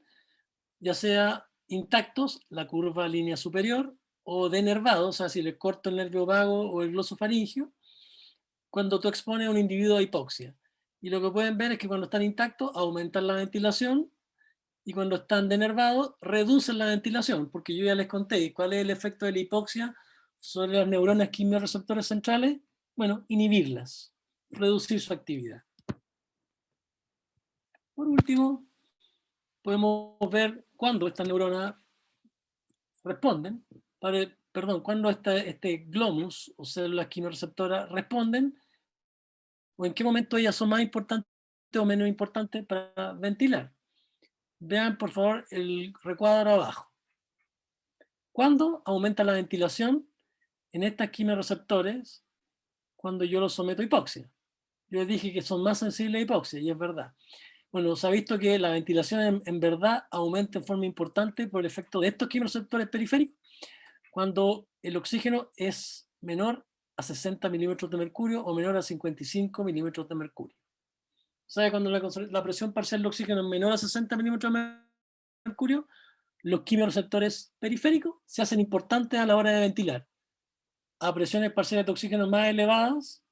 ya sea intactos, la curva línea superior, o denervados, o sea, si le corto el nervio vago o el glosofaringio, cuando tú expones a un individuo a hipoxia. Y lo que pueden ver es que cuando están intactos aumentan la ventilación, y cuando están denervados reducen la ventilación, porque yo ya les conté cuál es el efecto de la hipoxia sobre las neuronas quimiorreceptores centrales. Bueno, inhibirlas, reducir su actividad. Por último, podemos ver cuándo estas neuronas responden, cuándo este glomus o células quimiorreceptoras responden, o en qué momento ellas son más importantes o menos importantes para ventilar. Vean por favor el recuadro abajo. ¿Cuándo aumenta la ventilación en estas quimiorreceptores? Cuando yo los someto a hipoxia. Yo les dije que son más sensibles a hipoxia, y es verdad. Bueno, se ha visto que la ventilación en verdad aumenta en forma importante por el efecto de estos quimiorreceptores periféricos cuando el oxígeno es menor a 60 milímetros de mercurio o menor a 55 milímetros de mercurio. O sea, cuando la presión parcial del oxígeno es menor a 60 milímetros de mercurio, los quimiorreceptores periféricos se hacen importantes a la hora de ventilar. A presiones parciales de oxígeno más elevadas,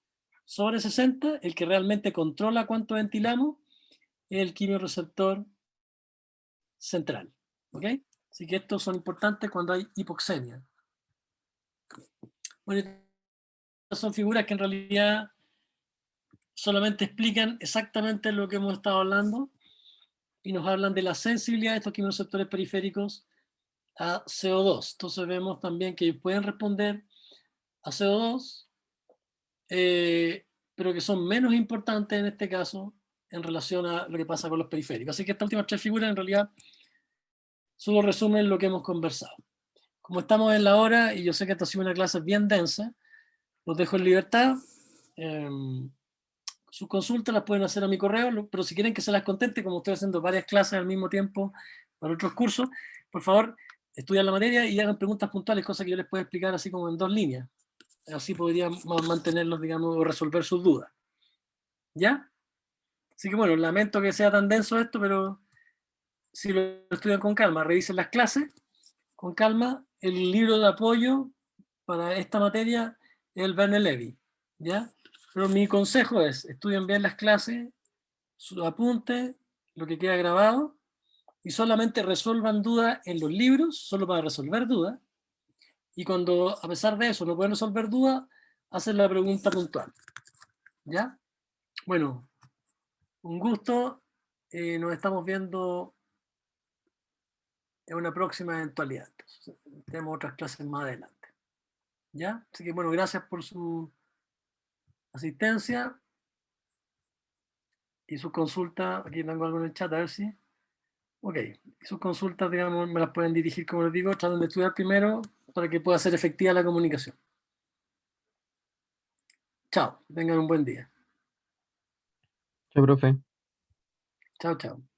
sobre 60, el que realmente controla cuánto ventilamos es el quimiorreceptor central. ¿Ok? Así que estos son importantes cuando hay hipoxemia. Bueno, estas son figuras que en realidad solamente explican exactamente lo que hemos estado hablando y nos hablan de la sensibilidad de estos quimiorreceptores periféricos a CO2. Entonces vemos también que pueden responder a CO2, pero que son menos importantes en este caso en relación a lo que pasa con los periféricos. Así que estas últimas tres figuras en realidad solo resumen lo que hemos conversado. Como estamos en la hora, y yo sé que esta ha sido una clase bien densa, los dejo en libertad. Sus consultas las pueden hacer a mi correo, pero si quieren que se las conteste, como estoy haciendo varias clases al mismo tiempo para otros cursos, por favor, estudian la materia y hagan preguntas puntuales, cosas que yo les puedo explicar así como en 2 líneas. Así podríamos mantenerlos, digamos, o resolver sus dudas. ¿Ya? Así que bueno, lamento que sea tan denso esto, pero si lo estudian con calma, revisen las clases con calma. El libro de apoyo para esta materia es el Verne Levy, ¿ya? Pero mi consejo es, estudien bien las clases, sus apuntes, lo que queda grabado, y solamente resuelvan dudas en los libros, solo para resolver dudas, y cuando a pesar de eso no pueden resolver dudas, hacen la pregunta puntual. ¿Ya? Bueno, un gusto, nos estamos viendo en una próxima eventualidad. Entonces, tenemos otras clases más adelante. ¿Ya? Así que bueno, gracias por su asistencia y sus consultas. Aquí tengo algo en el chat, a ver si. Ok, sus consultas, digamos, me las pueden dirigir, como les digo, traten de estudiar primero para que pueda ser efectiva la comunicación. Chao, tengan un buen día.
Chao, profe.
Chao, chao.